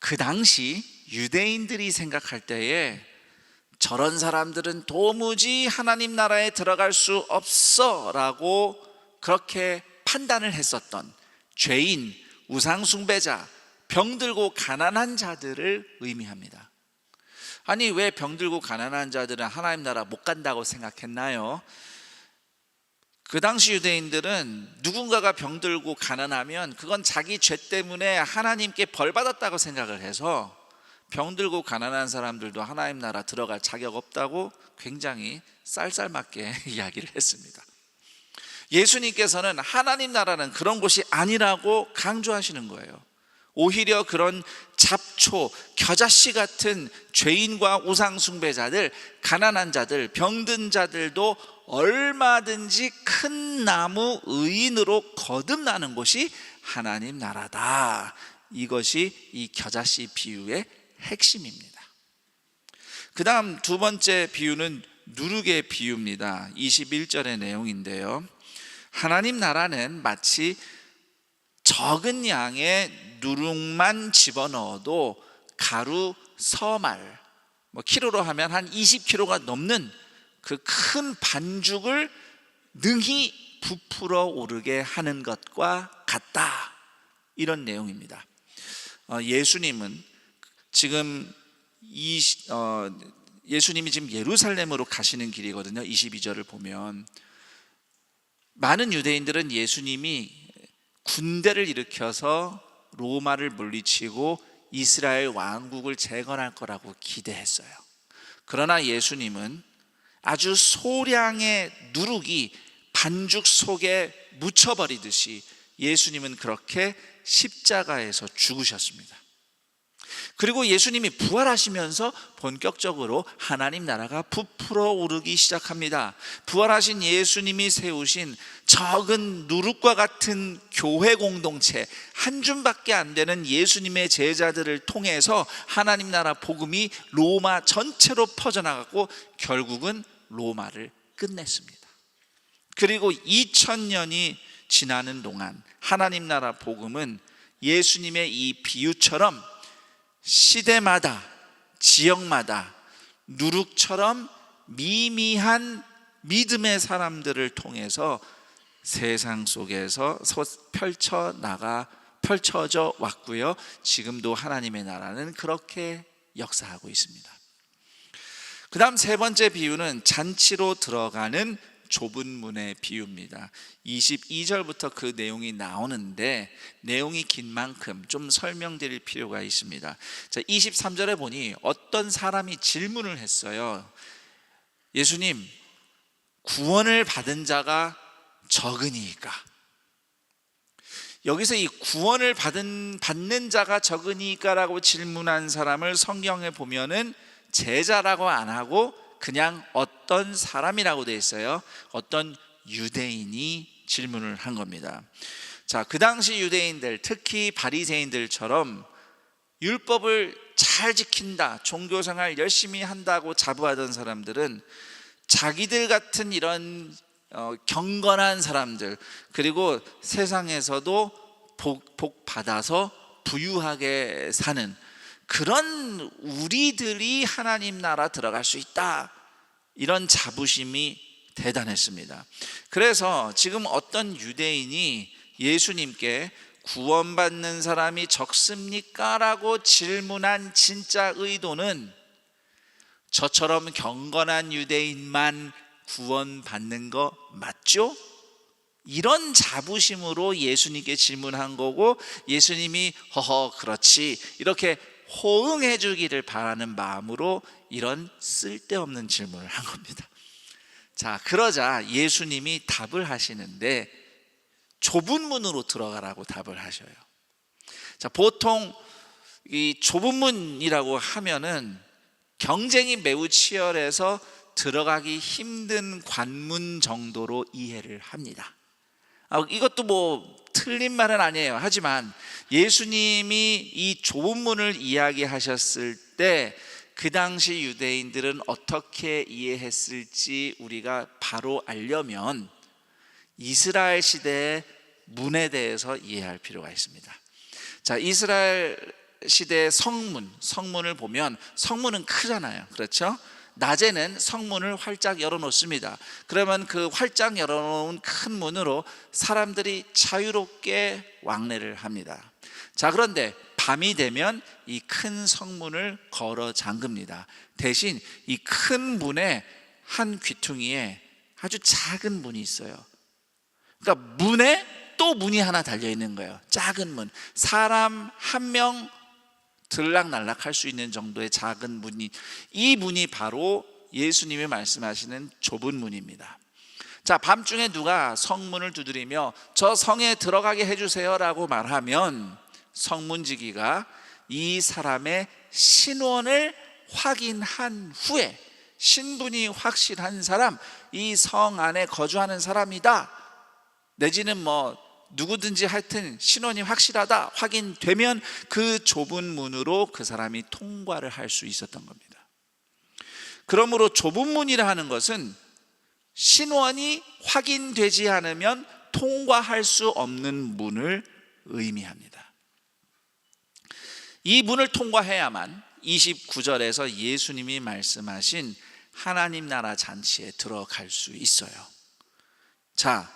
그 당시 유대인들이 생각할 때에 저런 사람들은 도무지 하나님 나라에 들어갈 수 없어 라고 그렇게 판단을 했었던 죄인, 우상숭배자, 병들고 가난한 자들을 의미합니다. 아니, 왜 병들고 가난한 자들은 하나님 나라 못 간다고 생각했나요? 그 당시 유대인들은 누군가가 병들고 가난하면 그건 자기 죄 때문에 하나님께 벌 받았다고 생각을 해서 병들고 가난한 사람들도 하나님 나라 들어갈 자격 없다고 굉장히 쌀쌀맞게 이야기를 했습니다. 예수님께서는 하나님 나라는 그런 곳이 아니라고 강조하시는 거예요. 오히려 그런 잡초, 겨자씨 같은 죄인과 우상숭배자들, 가난한 자들, 병든 자들도 얼마든지 큰 나무 의인으로 거듭나는 곳이 하나님 나라다. 이것이 이 겨자씨 비유의 핵심입니다. 그 다음 두 번째 비유는 누룩의 비유입니다. 21절의 내용인데요, 하나님 나라는 마치 적은 양의 누룩만 집어넣어도 가루 서말, 키로로 하면 한 20kg가 넘는 그 큰 반죽을 능히 부풀어 오르게 하는 것과 같다. 이런 내용입니다. 예수님은 지금 예수님이 지금 예루살렘으로 가시는 길이거든요. 22절을 보면 많은 유대인들은 예수님이 군대를 일으켜서 로마를 물리치고 이스라엘 왕국을 재건할 거라고 기대했어요. 그러나 예수님은 아주 소량의 누룩이 반죽 속에 묻혀버리듯이 예수님은 그렇게 십자가에서 죽으셨습니다. 그리고 예수님이 부활하시면서 본격적으로 하나님 나라가 부풀어 오르기 시작합니다. 부활하신 예수님이 세우신 적은 누룩과 같은 교회 공동체, 한 줌밖에 안 되는 예수님의 제자들을 통해서 하나님 나라 복음이 로마 전체로 퍼져나가고 결국은 로마를 끝냈습니다. 그리고 2000년이 지나는 동안 하나님 나라 복음은 예수님의 이 비유처럼 시대마다 지역마다 누룩처럼 미미한 믿음의 사람들을 통해서 세상 속에서 펼쳐져 왔고요. 지금도 하나님의 나라는 그렇게 역사하고 있습니다. 그 다음 세 번째 비유는 잔치로 들어가는 좁은 문의 비유입니다. 22절부터 그 내용이 나오는데 내용이 긴 만큼 좀 설명드릴 필요가 있습니다. 자, 23절에 보니 어떤 사람이 질문을 했어요. 예수님, 구원을 받은 자가 적으니까? 여기서 이 구원을 받는 자가 적으니까라고 질문한 사람을 성경에 보면은 제자라고 안 하고 그냥 어떤 사람이라고 되어 있어요. 어떤 유대인이 질문을 한 겁니다. 자, 그 당시 유대인들, 특히 바리새인들처럼 율법을 잘 지킨다, 종교생활 열심히 한다고 자부하던 사람들은 자기들 같은 이런 경건한 사람들, 그리고 세상에서도 복 받아서 부유하게 사는 그런 우리들이 하나님 나라 들어갈 수 있다, 이런 자부심이 대단했습니다. 그래서 지금 어떤 유대인이 예수님께 구원받는 사람이 적습니까? 라고 질문한 진짜 의도는 저처럼 경건한 유대인만 구원받는 거 맞죠? 이런 자부심으로 예수님께 질문한 거고, 예수님이 허허 그렇지 이렇게 호응해 주기를 바라는 마음으로 이런 쓸데없는 질문을 한 겁니다. 자, 그러자 예수님이 답을 하시는데 좁은 문으로 들어가라고 답을 하셔요. 자, 보통 이 좁은 문이라고 하면은 경쟁이 매우 치열해서 들어가기 힘든 관문 정도로 이해를 합니다. 이것도 뭐 틀린 말은 아니에요. 하지만 예수님이 이 좁은 문을 이야기하셨을 때 그 당시 유대인들은 어떻게 이해했을지 우리가 바로 알려면 이스라엘 시대의 문에 대해서 이해할 필요가 있습니다. 자, 이스라엘 시대의 성문을 보면 성문은 크잖아요. 그렇죠? 낮에는 성문을 활짝 열어놓습니다. 그러면 그 활짝 열어놓은 큰 문으로 사람들이 자유롭게 왕래를 합니다. 자, 그런데 밤이 되면 이 큰 성문을 걸어 잠깁니다. 대신 이 큰 문에 한 귀퉁이에 아주 작은 문이 있어요. 그러니까 문에 또 문이 하나 달려 있는 거예요. 작은 문. 사람 한 명 들락날락 할 수 있는 정도의 작은 문이, 이 문이 바로 예수님이 말씀하시는 좁은 문입니다. 자, 밤중에 누가 성문을 두드리며 저 성에 들어가게 해주세요 라고 말하면 성문지기가 이 사람의 신원을 확인한 후에, 신분이 확실한 사람, 이 성 안에 거주하는 사람이다, 내지는 뭐 누구든지 하여튼 신원이 확실하다 확인되면 그 좁은 문으로 그 사람이 통과를 할 수 있었던 겁니다. 그러므로 좁은 문이라 하는 것은 신원이 확인되지 않으면 통과할 수 없는 문을 의미합니다. 이 문을 통과해야만 29절에서 예수님이 말씀하신 하나님 나라 잔치에 들어갈 수 있어요. 자,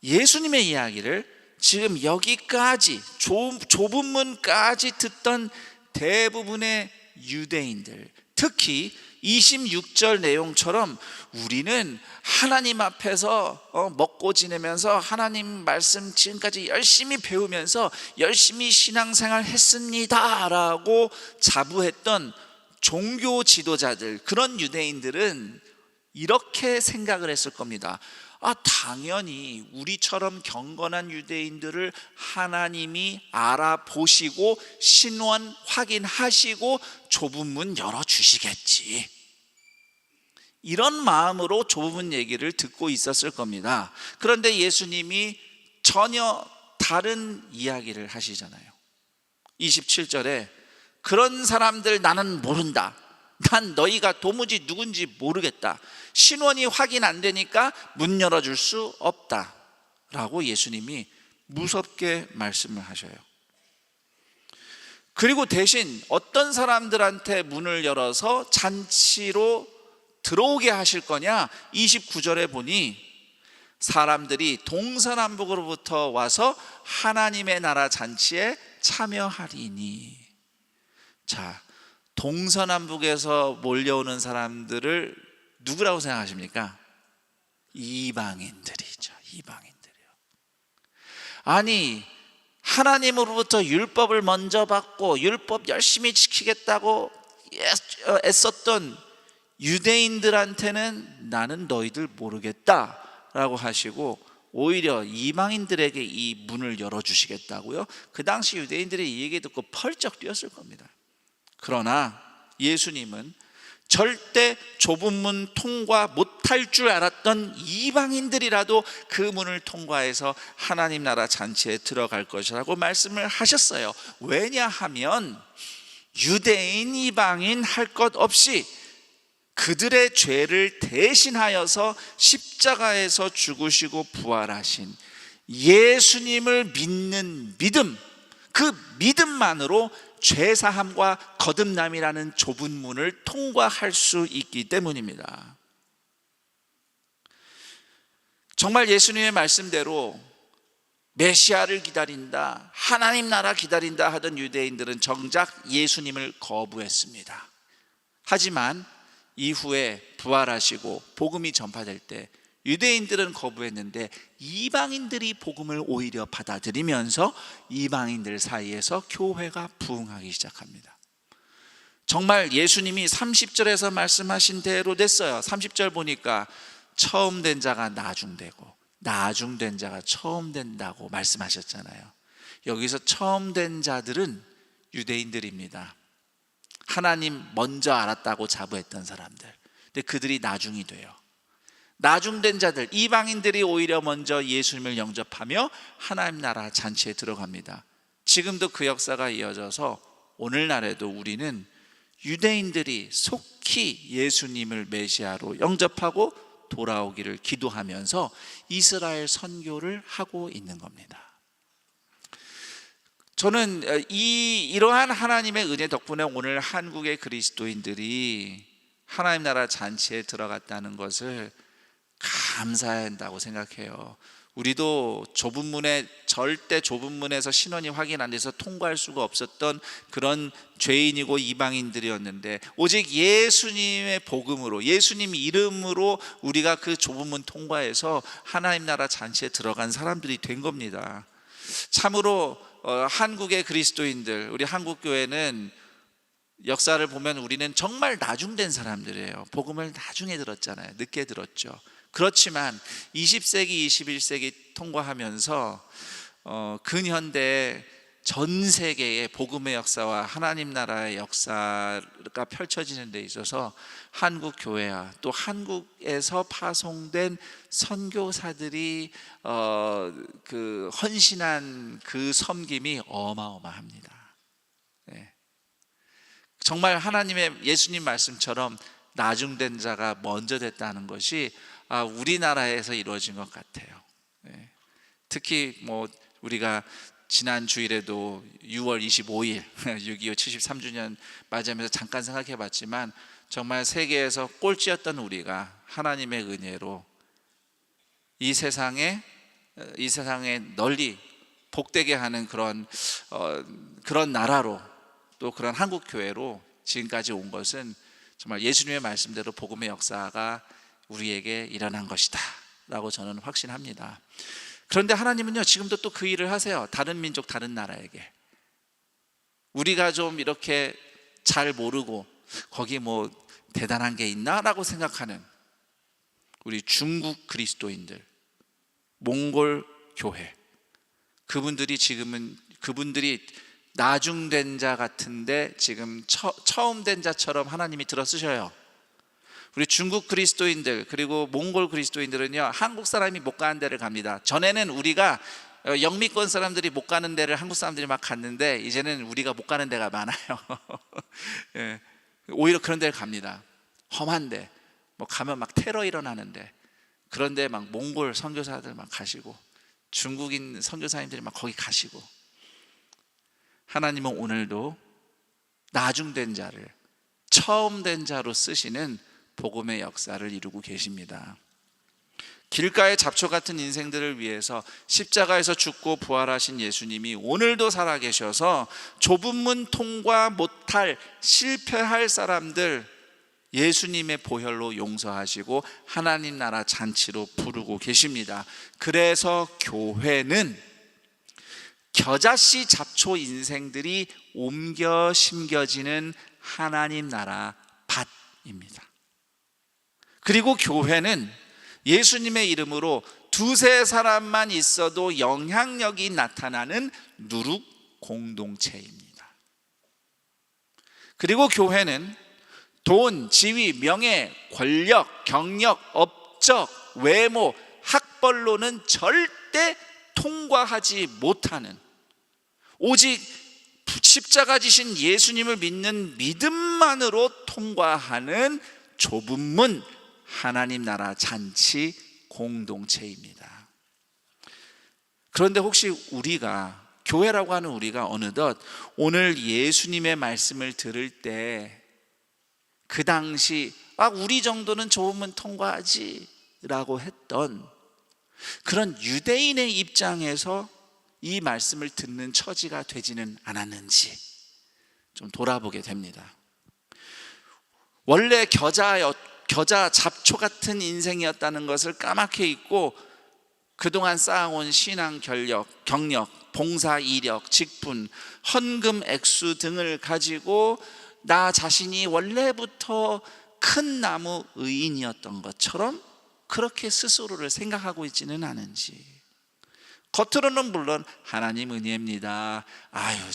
예수님의 이야기를 지금 여기까지 좁은 문까지 듣던 대부분의 유대인들, 특히 26절 내용처럼 우리는 하나님 앞에서 먹고 지내면서 하나님 말씀 지금까지 열심히 배우면서 열심히 신앙생활 했습니다 라고 자부했던 종교 지도자들, 그런 유대인들은 이렇게 생각을 했을 겁니다. 당연히 우리처럼 경건한 유대인들을 하나님이 알아보시고 신원 확인하시고 좁은 문 열어주시겠지, 이런 마음으로 좁은 문 얘기를 듣고 있었을 겁니다. 그런데 예수님이 전혀 다른 이야기를 하시잖아요. 27절에 그런 사람들 나는 모른다. 난 너희가 도무지 누군지 모르겠다. 신원이 확인 안 되니까 문 열어줄 수 없다 라고 예수님이 무섭게 말씀을 하셔요. 그리고 대신 어떤 사람들한테 문을 열어서 잔치로 들어오게 하실 거냐? 29절에 보니 사람들이 동서남북으로부터 와서 하나님의 나라 잔치에 참여하리니. 자, 동서남북에서 몰려오는 사람들을 누구라고 생각하십니까? 이방인들이죠. 이방인들이요. 아니, 하나님으로부터 율법을 먼저 받고 율법 열심히 지키겠다고 애썼던 유대인들한테는 나는 너희들 모르겠다라고 하시고 오히려 이방인들에게 이 문을 열어주시겠다고요. 그 당시 유대인들이 이 얘기 듣고 펄쩍 뛰었을 겁니다. 그러나 예수님은 절대 좁은 문 통과 못할 줄 알았던 이방인들이라도 그 문을 통과해서 하나님 나라 잔치에 들어갈 것이라고 말씀을 하셨어요. 왜냐하면 유대인, 이방인 할 것 없이 그들의 죄를 대신하여서 십자가에서 죽으시고 부활하신 예수님을 믿는 믿음, 그 믿음만으로 죄사함과 거듭남이라는 좁은 문을 통과할 수 있기 때문입니다. 정말 예수님의 말씀대로 메시아를 기다린다, 하나님 나라 기다린다 하던 유대인들은 정작 예수님을 거부했습니다. 하지만 이후에 부활하시고 복음이 전파될 때 유대인들은 거부했는데 이방인들이 복음을 오히려 받아들이면서 이방인들 사이에서 교회가 부흥하기 시작합니다. 정말 예수님이 30절에서 말씀하신 대로 됐어요. 30절 보니까 처음 된 자가 나중되고 나중된 자가 처음 된다고 말씀하셨잖아요. 여기서 처음 된 자들은 유대인들입니다. 하나님 먼저 알았다고 자부했던 사람들. 근데 그들이 나중이 돼요. 나중된 자들, 이방인들이 오히려 먼저 예수님을 영접하며 하나님 나라 잔치에 들어갑니다. 지금도 그 역사가 이어져서 오늘날에도 우리는 유대인들이 속히 예수님을 메시아로 영접하고 돌아오기를 기도하면서 이스라엘 선교를 하고 있는 겁니다. 저는 이러한 하나님의 은혜 덕분에 오늘 한국의 그리스도인들이 하나님 나라 잔치에 들어갔다는 것을 감사해야 한다고 생각해요. 우리도 좁은 문에, 절대 좁은 문에서 신원이 확인 안 돼서 통과할 수가 없었던 그런 죄인이고 이방인들이었는데 오직 예수님의 복음으로, 예수님 이름으로 우리가 그 좁은 문 통과해서 하나님 나라 잔치에 들어간 사람들이 된 겁니다. 참으로 한국의 그리스도인들, 우리 한국교회는 역사를 보면 우리는 정말 나중된 사람들이에요. 복음을 나중에 들었잖아요. 늦게 들었죠. 그렇지만 20세기, 21세기 통과하면서 근현대 전 세계의 복음의 역사와 하나님 나라의 역사가 펼쳐지는 데 있어서 한국 교회와 또 한국에서 파송된 선교사들이 그 헌신한 그 섬김이 어마어마합니다. 네. 정말 하나님의 예수님 말씀처럼 나중된 자가 먼저 됐다는 것이 우리나라에서 이루어진 것 같아요. 네. 특히 우리가 지난 주일에도 6월 25일 6.25 73주년 맞이하면서 잠깐 생각해 봤지만 정말 세계에서 꼴찌였던 우리가 하나님의 은혜로 이 세상에 널리 복되게 하는 그런 나라로, 또 그런 한국 교회로 지금까지 온 것은 정말 예수님의 말씀대로 복음의 역사가 우리에게 일어난 것이다 라고 저는 확신합니다. 그런데 하나님은요, 지금도 또 그 일을 하세요. 다른 민족, 다른 나라에게. 우리가 좀 이렇게 잘 모르고 거기 대단한 게 있나 라고 생각하는, 우리 중국 그리스도인들, 몽골 교회, 그분들이 나중된 자 같은데 지금 처음 된 자처럼 하나님이 들어 쓰셔요. 우리 중국 그리스도인들 그리고 몽골 그리스도인들은요, 한국 사람이 못 가는 데를 갑니다. 전에는 우리가 영미권 사람들이 못 가는 데를 한국 사람들이 막 갔는데, 이제는 우리가 못 가는 데가 많아요. 예, 오히려 그런 데를 갑니다. 험한데 뭐 가면 막 테러 일어나는데, 그런데 막 몽골 선교사들 막 가시고 중국인 선교사님들이 막 거기 가시고, 하나님은 오늘도 나중된 자를 처음 된 자로 쓰시는 복음의 역사를 이루고 계십니다. 길가의 잡초 같은 인생들을 위해서 십자가에서 죽고 부활하신 예수님이 오늘도 살아계셔서 좁은 문 통과 못할, 실패할 사람들 예수님의 보혈로 용서하시고 하나님 나라 잔치로 부르고 계십니다. 그래서 교회는 겨자씨 잡초 인생들이 옮겨 심겨지는 하나님 나라 밭입니다. 그리고 교회는 예수님의 이름으로 두세 사람만 있어도 영향력이 나타나는 누룩 공동체입니다. 그리고 교회는 돈, 지위, 명예, 권력, 경력, 업적, 외모, 학벌로는 절대 통과하지 못하는, 오직 십자가 지신 예수님을 믿는 믿음만으로 통과하는 좁은 문 하나님 나라 잔치 공동체입니다. 그런데 혹시 우리가, 교회라고 하는 우리가 어느덧 오늘 예수님의 말씀을 들을 때 그 당시 우리 정도는 좁은 문 통과하지 라고 했던 그런 유대인의 입장에서 이 말씀을 듣는 처지가 되지는 않았는지 좀 돌아보게 됩니다. 원래 겨자 잡초 같은 인생이었다는 것을 까맣게 잊고 그동안 쌓아온 신앙 경력, 봉사 이력, 직분, 헌금 액수 등을 가지고 나 자신이 원래부터 큰 나무 의인이었던 것처럼 그렇게 스스로를 생각하고 있지는 않은지, 겉으로는 물론 하나님 은혜입니다,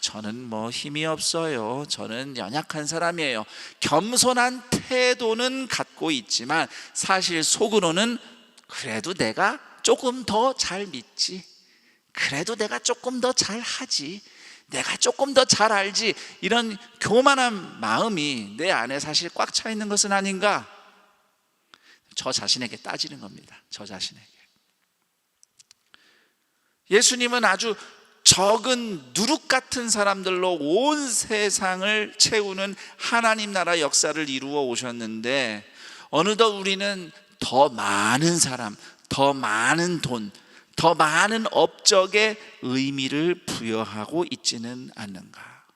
저는 뭐 힘이 없어요, 저는 연약한 사람이에요, 겸손한 태도는 갖고 있지만 사실 속으로는 그래도 내가 조금 더 잘 믿지, 그래도 내가 조금 더 잘하지, 내가 조금 더 잘 알지, 이런 교만한 마음이 내 안에 사실 꽉 차 있는 것은 아닌가, 저 자신에게 따지는 겁니다. 저 자신에게. 예수님은 아주 적은 누룩 같은 사람들로 온 세상을 채우는 하나님 나라 역사를 이루어 오셨는데, 어느덧 우리는 더 많은 사람, 더 많은 돈, 더 많은 업적에 의미를 부여하고 있지는 않는가.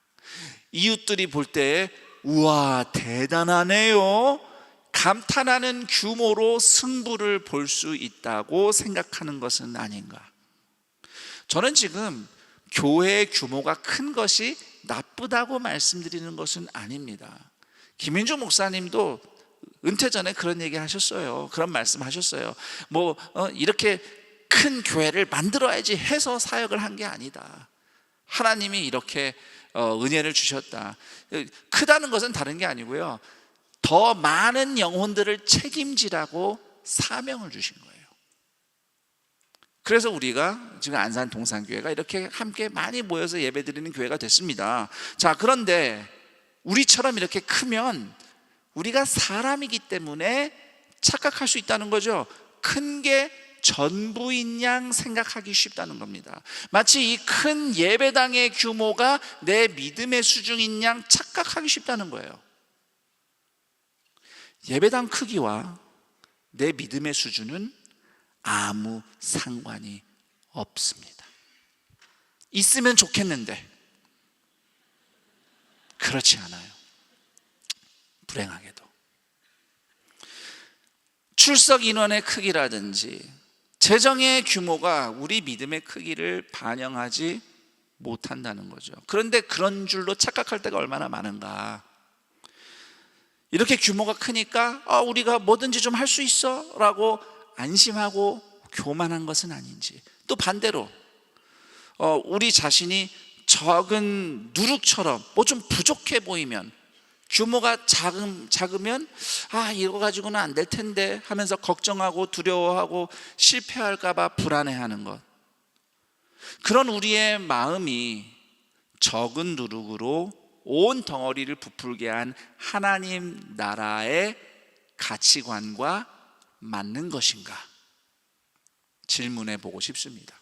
이웃들이 볼 때 우와 대단하네요, 감탄하는 규모로 승부를 볼 수 있다고 생각하는 것은 아닌가. 저는 지금 교회의 규모가 큰 것이 나쁘다고 말씀드리는 것은 아닙니다. 김인주 목사님도 은퇴 전에 그런 얘기 하셨어요. 그런 말씀 하셨어요. 이렇게 큰 교회를 만들어야지 해서 사역을 한 게 아니다. 하나님이 이렇게 은혜를 주셨다. 크다는 것은 다른 게 아니고요, 더 많은 영혼들을 책임지라고 사명을 주신 거예요. 그래서 우리가 지금 안산 동산교회가 이렇게 함께 많이 모여서 예배드리는 교회가 됐습니다. 자, 그런데 우리처럼 이렇게 크면 우리가 사람이기 때문에 착각할 수 있다는 거죠. 큰 게 전부인 양 생각하기 쉽다는 겁니다. 마치 이 큰 예배당의 규모가 내 믿음의 수준인 양 착각하기 쉽다는 거예요. 예배당 크기와 내 믿음의 수준은 아무 상관이 없습니다. 있으면 좋겠는데 그렇지 않아요. 불행하게도 출석 인원의 크기라든지 재정의 규모가 우리 믿음의 크기를 반영하지 못한다는 거죠. 그런데 그런 줄로 착각할 때가 얼마나 많은가. 이렇게 규모가 크니까 우리가 뭐든지 좀 할 수 있어 라고 안심하고 교만한 것은 아닌지, 또 반대로 우리 자신이 적은 누룩처럼 뭐 좀 부족해 보이면, 규모가 작으면 이거 가지고는 안 될 텐데 하면서 걱정하고 두려워하고 실패할까 봐 불안해하는 것, 그런 우리의 마음이 적은 누룩으로 온 덩어리를 부풀게 한 하나님 나라의 가치관과 맞는 것인가 질문해 보고 싶습니다.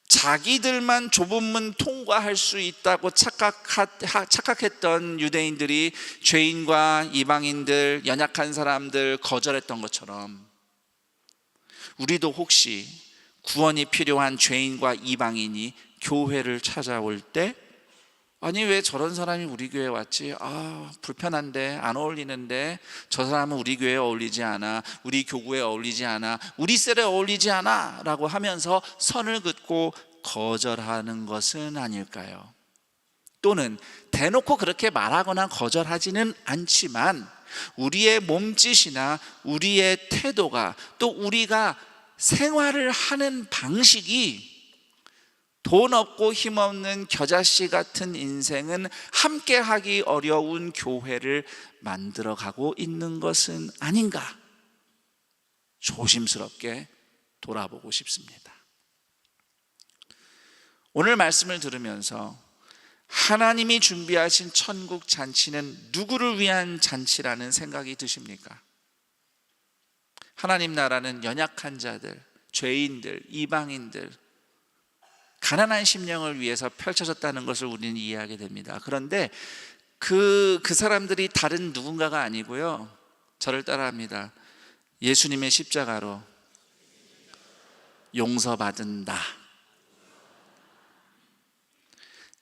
자기들만 좁은 문 통과할 수 있다고 착각했던 유대인들이 죄인과 이방인들, 연약한 사람들 거절했던 것처럼, 우리도 혹시 구원이 필요한 죄인과 이방인이 교회를 찾아올 때, 아니 왜 저런 사람이 우리 교회에 왔지? 불편한데, 안 어울리는데, 저 사람은 우리 교회에 어울리지 않아, 우리 교구에 어울리지 않아, 우리 셀에 어울리지 않아 라고 하면서 선을 긋고 거절하는 것은 아닐까요? 또는 대놓고 그렇게 말하거나 거절하지는 않지만 우리의 몸짓이나 우리의 태도가, 또 우리가 생활을 하는 방식이 돈 없고 힘없는 겨자씨 같은 인생은 함께하기 어려운 교회를 만들어가고 있는 것은 아닌가 조심스럽게 돌아보고 싶습니다. 오늘 말씀을 들으면서 하나님이 준비하신 천국 잔치는 누구를 위한 잔치라는 생각이 드십니까? 하나님 나라는 연약한 자들, 죄인들, 이방인들, 가난한 심령을 위해서 펼쳐졌다는 것을 우리는 이해하게 됩니다. 그런데 그 사람들이 다른 누군가가 아니고요, 저를 따라합니다. 예수님의 십자가로 용서받은 나,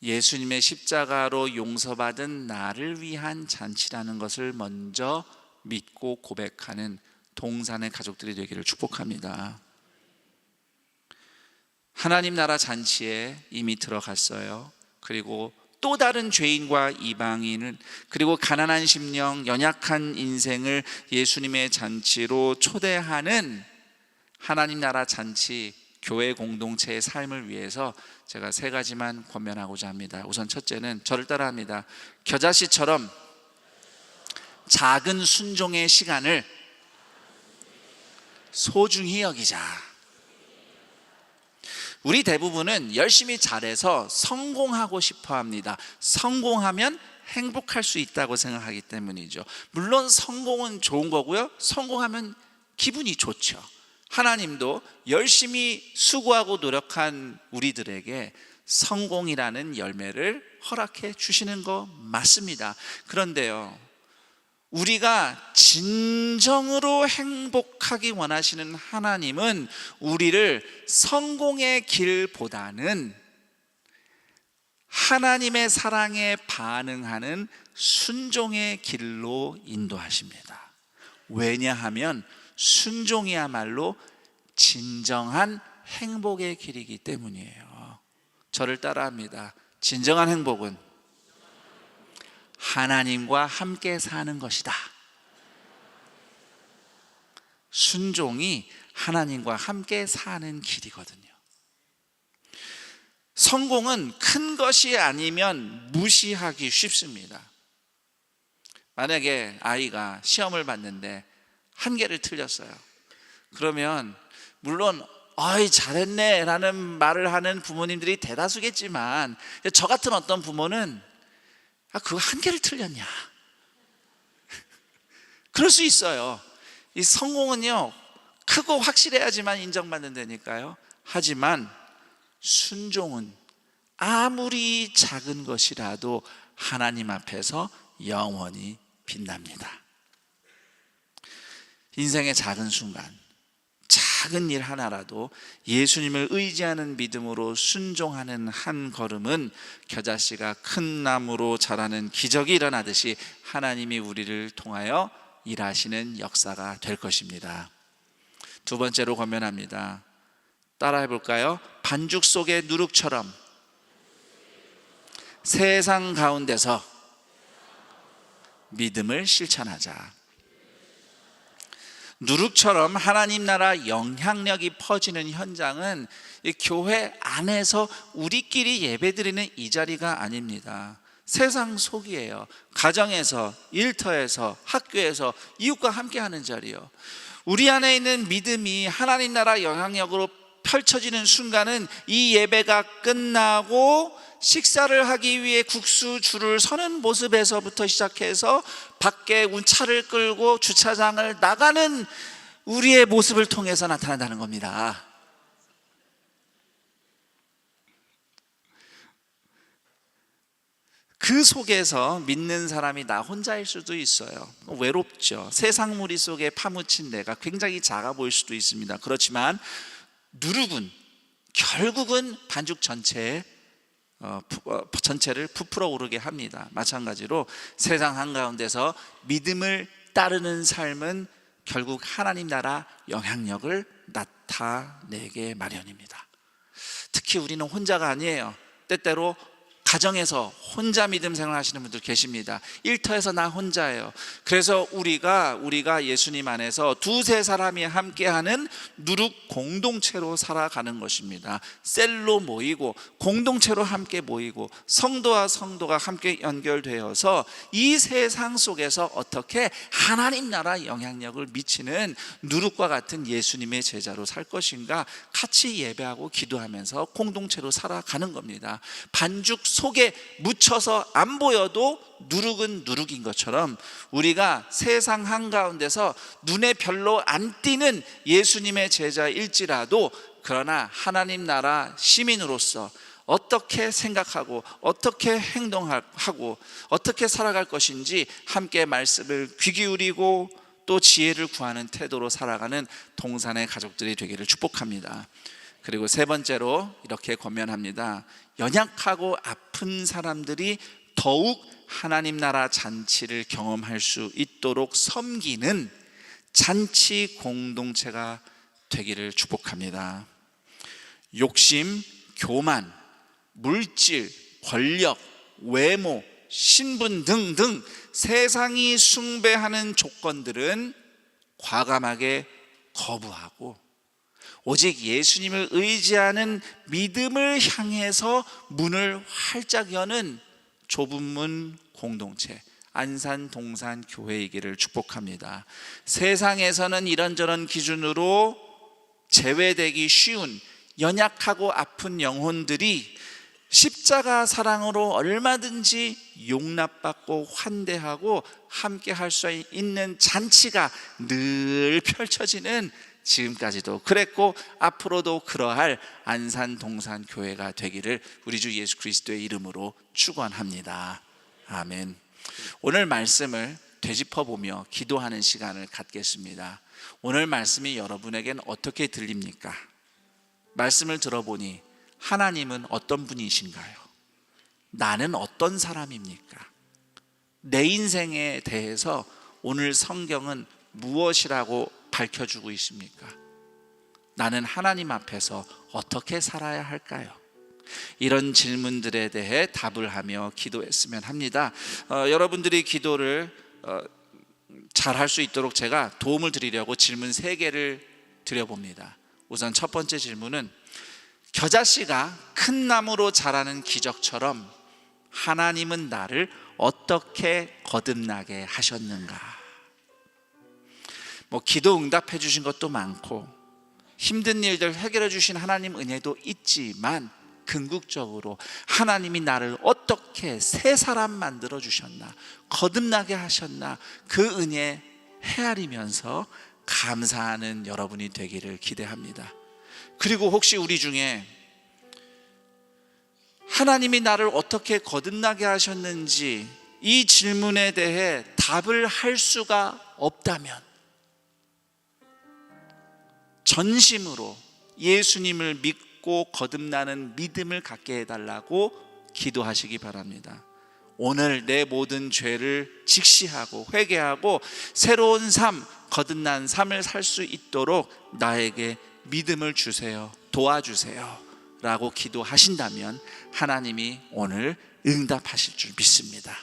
예수님의 십자가로 용서받은 나를 위한 잔치라는 것을 먼저 믿고 고백하는 동산의 가족들이 되기를 축복합니다. 하나님 나라 잔치에 이미 들어갔어요. 그리고 또 다른 죄인과 이방인을, 그리고 가난한 심령, 연약한 인생을 예수님의 잔치로 초대하는 하나님 나라 잔치, 교회 공동체의 삶을 위해서 제가 3가지만 권면하고자 합니다. 우선 첫째는 저를 따라합니다. 겨자씨처럼 작은 순종의 시간을 소중히 여기자. 우리 대부분은 열심히 잘해서 성공하고 싶어 합니다. 성공하면 행복할 수 있다고 생각하기 때문이죠. 물론 성공은 좋은 거고요, 성공하면 기분이 좋죠. 하나님도 열심히 수고하고 노력한 우리들에게 성공이라는 열매를 허락해 주시는 거 맞습니다. 그런데요, 우리가 진정으로 행복하기 원하시는 하나님은 우리를 성공의 길보다는 하나님의 사랑에 반응하는 순종의 길로 인도하십니다. 왜냐하면 순종이야말로 진정한 행복의 길이기 때문이에요. 저를 따라합니다. 진정한 행복은 하나님과 함께 사는 것이다. 순종이 하나님과 함께 사는 길이거든요. 성공은 큰 것이 아니면 무시하기 쉽습니다. 만약에 아이가 시험을 봤는데 1개를 틀렸어요. 그러면 물론 아이 잘했네 라는 말을 하는 부모님들이 대다수겠지만, 저 같은 어떤 부모는 그거 1개를 틀렸냐 그럴 수 있어요. 이 성공은요, 크고 확실해야지만 인정받는 데니까요. 하지만 순종은 아무리 작은 것이라도 하나님 앞에서 영원히 빛납니다. 인생의 작은 순간, 작은 일 하나라도 예수님을 의지하는 믿음으로 순종하는 한 걸음은 겨자씨가 큰 나무로 자라는 기적이 일어나듯이 하나님이 우리를 통하여 일하시는 역사가 될 것입니다. 2번째로 권면합니다. 따라해 볼까요? 반죽 속의 누룩처럼 세상 가운데서 믿음을 실천하자. 누룩처럼 하나님 나라 영향력이 퍼지는 현장은 이 교회 안에서 우리끼리 예배드리는 이 자리가 아닙니다. 세상 속이에요. 가정에서, 일터에서, 학교에서 이웃과 함께하는 자리요. 우리 안에 있는 믿음이 하나님 나라 영향력으로 펼쳐지는 순간은 이 예배가 끝나고 식사를 하기 위해 국수 줄을 서는 모습에서부터 시작해서 밖에 차를 끌고 주차장을 나가는 우리의 모습을 통해서 나타난다는 겁니다. 그 속에서 믿는 사람이 나 혼자일 수도 있어요. 외롭죠. 세상 무리 속에 파묻힌 내가 굉장히 작아 보일 수도 있습니다. 그렇지만 누룩은 결국은 반죽 전체를 부풀어 오르게 합니다. 마찬가지로 세상 한가운데서 믿음을 따르는 삶은 결국 하나님 나라 영향력을 나타내게 마련입니다. 특히 우리는 혼자가 아니에요. 때때로 가정에서 혼자 믿음 생활 하시는 분들 계십니다. 일터에서 나 혼자예요. 그래서 우리가 예수님 안에서 두세 사람이 함께하는 누룩 공동체로 살아가는 것입니다. 셀로 모이고 공동체로 함께 모이고 성도와 성도가 함께 연결되어서 이 세상 속에서 어떻게 하나님 나라 영향력을 미치는 누룩과 같은 예수님의 제자로 살 것인가 같이 예배하고 기도하면서 공동체로 살아가는 겁니다. 반죽 속에 묻혀서 안 보여도 누룩은 누룩인 것처럼 우리가 세상 한가운데서 눈에 별로 안 띄는 예수님의 제자일지라도 그러나 하나님 나라 시민으로서 어떻게 생각하고 어떻게 행동하고 어떻게 살아갈 것인지 함께 말씀을 귀 기울이고 또 지혜를 구하는 태도로 살아가는 동산의 가족들이 되기를 축복합니다. 그리고 세 번째로 이렇게 권면합니다. 연약하고 아픈 사람들이 더욱 하나님 나라 잔치를 경험할 수 있도록 섬기는 잔치 공동체가 되기를 축복합니다. 욕심, 교만, 물질, 권력, 외모, 신분 등등 세상이 숭배하는 조건들은 과감하게 거부하고 오직 예수님을 의지하는 믿음을 향해서 문을 활짝 여는 좁은 문 공동체 안산 동산 교회이기를 축복합니다. 세상에서는 이런저런 기준으로 제외되기 쉬운 연약하고 아픈 영혼들이 십자가 사랑으로 얼마든지 용납받고 환대하고 함께 할 수 있는 잔치가 늘 펼쳐지는 지금까지도 그랬고 앞으로도 그러할 안산 동산 교회가 되기를 우리 주 예수 그리스도의 이름으로 축원합니다. 아멘. 오늘 말씀을 되짚어보며 기도하는 시간을 갖겠습니다. 오늘 말씀이 여러분에겐 어떻게 들립니까? 말씀을 들어보니 하나님은 어떤 분이신가요? 나는 어떤 사람입니까? 내 인생에 대해서 오늘 성경은 무엇이라고 밝혀주고 있습니까? 나는 하나님 앞에서 어떻게 살아야 할까요? 이런 질문들에 대해 답을 하며 기도했으면 합니다. 여러분들이 기도를 잘 할 수 있도록 제가 도움을 드리려고 질문 3개를 드려봅니다. 우선 첫 번째 질문은 겨자씨가 큰 나무로 자라는 기적처럼 하나님은 나를 어떻게 거듭나게 하셨는가? 기도 응답해 주신 것도 많고 힘든 일들 해결해 주신 하나님 은혜도 있지만 궁극적으로 하나님이 나를 어떻게 새 사람 만들어 주셨나, 거듭나게 하셨나, 그 은혜 헤아리면서 감사하는 여러분이 되기를 기대합니다. 그리고 혹시 우리 중에 하나님이 나를 어떻게 거듭나게 하셨는지 이 질문에 대해 답을 할 수가 없다면 전심으로 예수님을 믿고 거듭나는 믿음을 갖게 해달라고 기도하시기 바랍니다. 오늘 내 모든 죄를 직시하고 회개하고 새로운 삶, 거듭난 삶을 살 수 있도록 나에게 믿음을 주세요, 도와주세요 라고 기도하신다면 하나님이 오늘 응답하실 줄 믿습니다.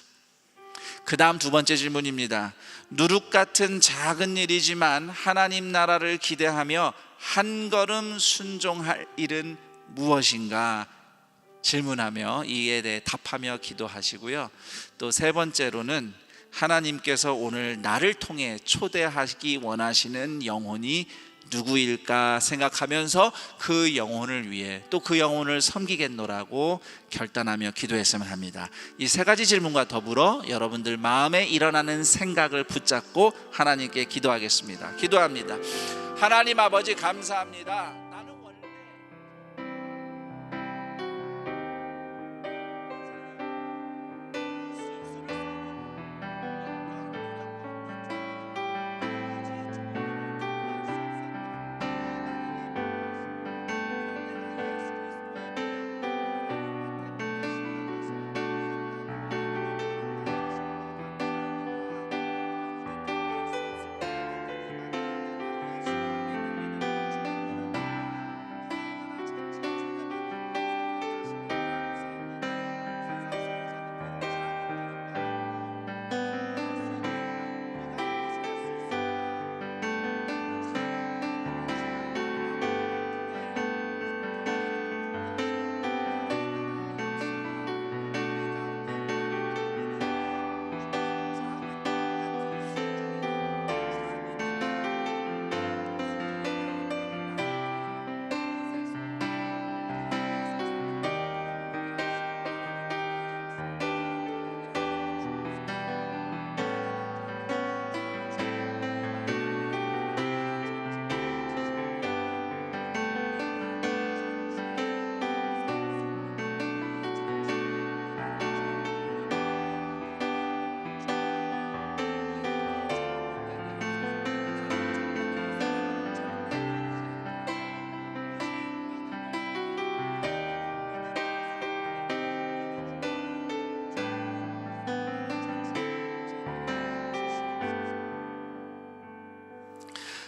그 다음 두 번째 질문입니다. 누룩 같은 작은 일이지만 하나님 나라를 기대하며 한 걸음 순종할 일은 무엇인가 질문하며 이에 대해 답하며 기도하시고요. 또 세 번째로는 하나님께서 오늘 나를 통해 초대하기 원하시는 영혼이 누구일까 생각하면서 그 영혼을 위해 또 그 영혼을 섬기겠노라고 결단하며 기도했으면 합니다. 이 세 가지 질문과 더불어 여러분들 마음에 일어나는 생각을 붙잡고 하나님께 기도하겠습니다. 기도합니다. 하나님 아버지 감사합니다. 나는 원래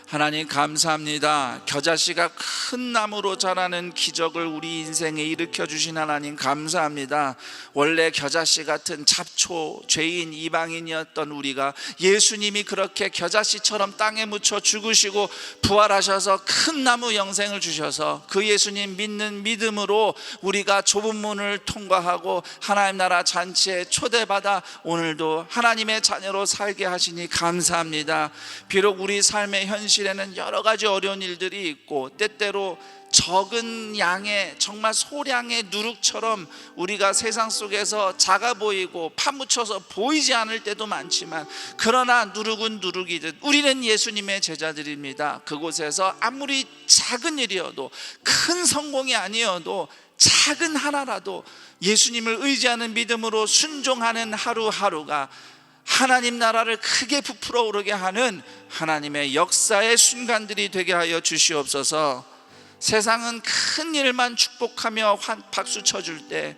하나님 감사합니다. 겨자씨가 큰 나무로 자라는 기적을 우리 인생에 일으켜 주신 하나님 감사합니다. 원래 겨자씨 같은 잡초, 죄인, 이방인이었던 우리가 예수님이 그렇게 겨자씨처럼 땅에 묻혀 죽으시고 부활하셔서 큰 나무 영생을 주셔서 그 예수님 믿는 믿음으로 우리가 좁은 문을 통과하고 하나님 나라 잔치에 초대받아 오늘도 하나님의 자녀로 살게 하시니 감사합니다. 비록 우리 삶의 현실에는 여러 가지 어려운 일들이 있고 때때로 적은 양의 정말 소량의 누룩처럼 우리가 세상 속에서 작아 보이고 파묻혀서 보이지 않을 때도 많지만 그러나 누룩은 누룩이듯 우리는 예수님의 제자들입니다. 그곳에서 아무리 작은 일이어도 큰 성공이 아니어도 작은 하나라도 예수님을 의지하는 믿음으로 순종하는 하루하루가 하나님 나라를 크게 부풀어 오르게 하는 하나님의 역사의 순간들이 되게 하여 주시옵소서. 세상은 큰 일만 축복하며 박수 쳐줄 때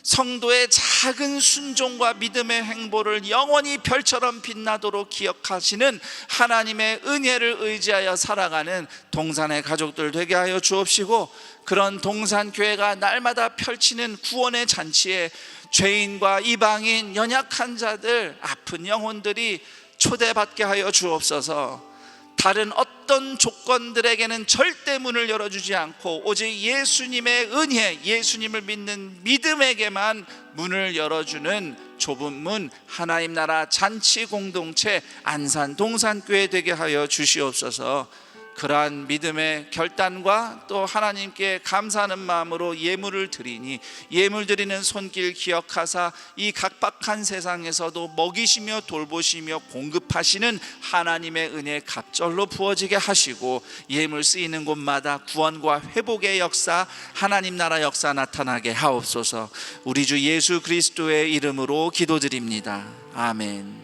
성도의 작은 순종과 믿음의 행보를 영원히 별처럼 빛나도록 기억하시는 하나님의 은혜를 의지하여 살아가는 동산의 가족들 되게 하여 주옵시고, 그런 동산교회가 날마다 펼치는 구원의 잔치에 죄인과 이방인, 연약한 자들, 아픈 영혼들이 초대받게 하여 주옵소서. 다른 어떤 조건들에게는 절대 문을 열어주지 않고 오직 예수님의 은혜, 예수님을 믿는 믿음에게만 문을 열어주는 좁은 문, 하나님 나라 잔치 공동체 안산 동산교회 되게 하여 주시옵소서. 그러한 믿음의 결단과 또 하나님께 감사하는 마음으로 예물을 드리니 예물 드리는 손길 기억하사 이 각박한 세상에서도 먹이시며 돌보시며 공급하시는 하나님의 은혜 갑절로 부어지게 하시고, 예물 쓰이는 곳마다 구원과 회복의 역사, 하나님 나라 역사 나타나게 하옵소서. 우리 주 예수 그리스도의 이름으로 기도드립니다. 아멘.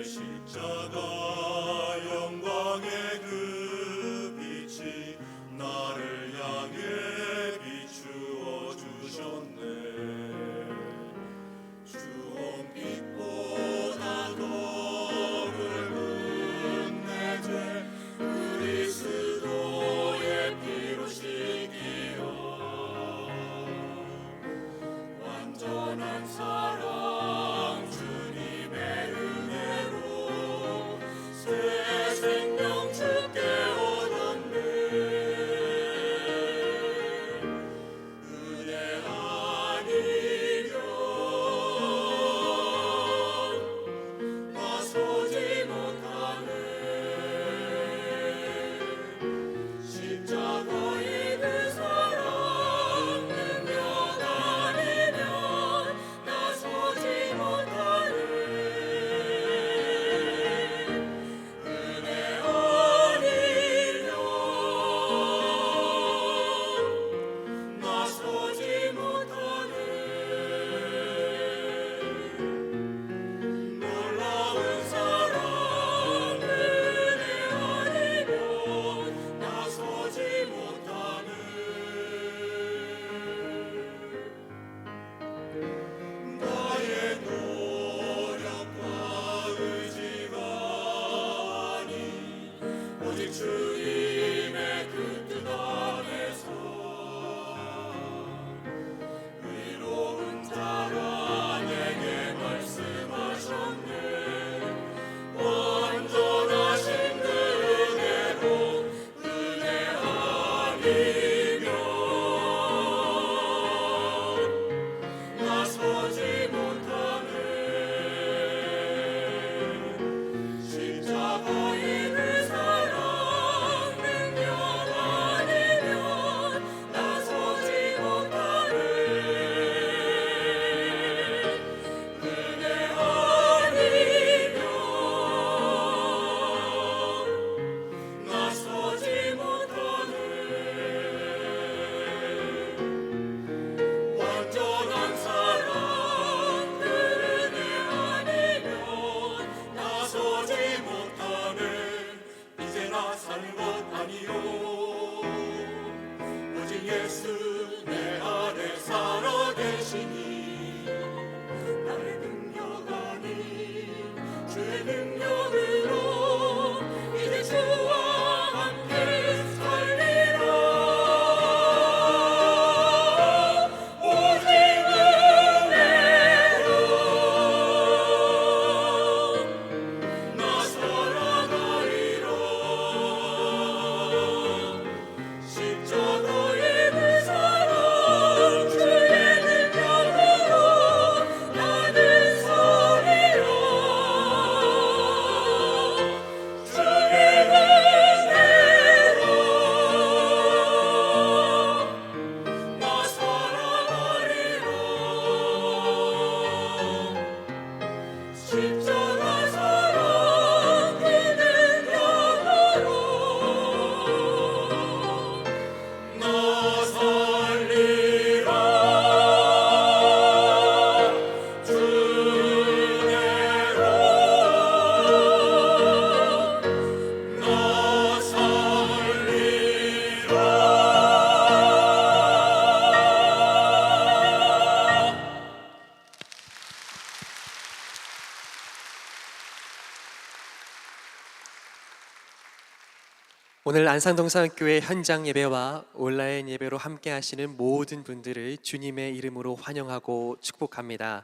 십자가 영광의 그 나서지 못하는 십자가의 그 사랑 능력 아니면 나서지 못하는 은혜 아니면 나서지 못하는 완전한 사랑 그 은혜 아니면 나서지 못하는 이제 나 사는 것 아니요 오직 예수 내 안에 살아 계시니 나의 능력 아닌 주의 능력으로 이제 주와 함께 살리라 오직 은혜로 나 살아가리라 십자가의 그 사랑 주의 능력으로 나는 서리라 주의 은혜로 나 살아가리라 십자가 사랑 그 능력으로 나 살리라 주 은혜로 나 살리라 오늘 안산동산교회 현장 예배와 온라인 예배로 함께 하시는 모든 분들을 주님의 이름으로 환영하고 축복합니다.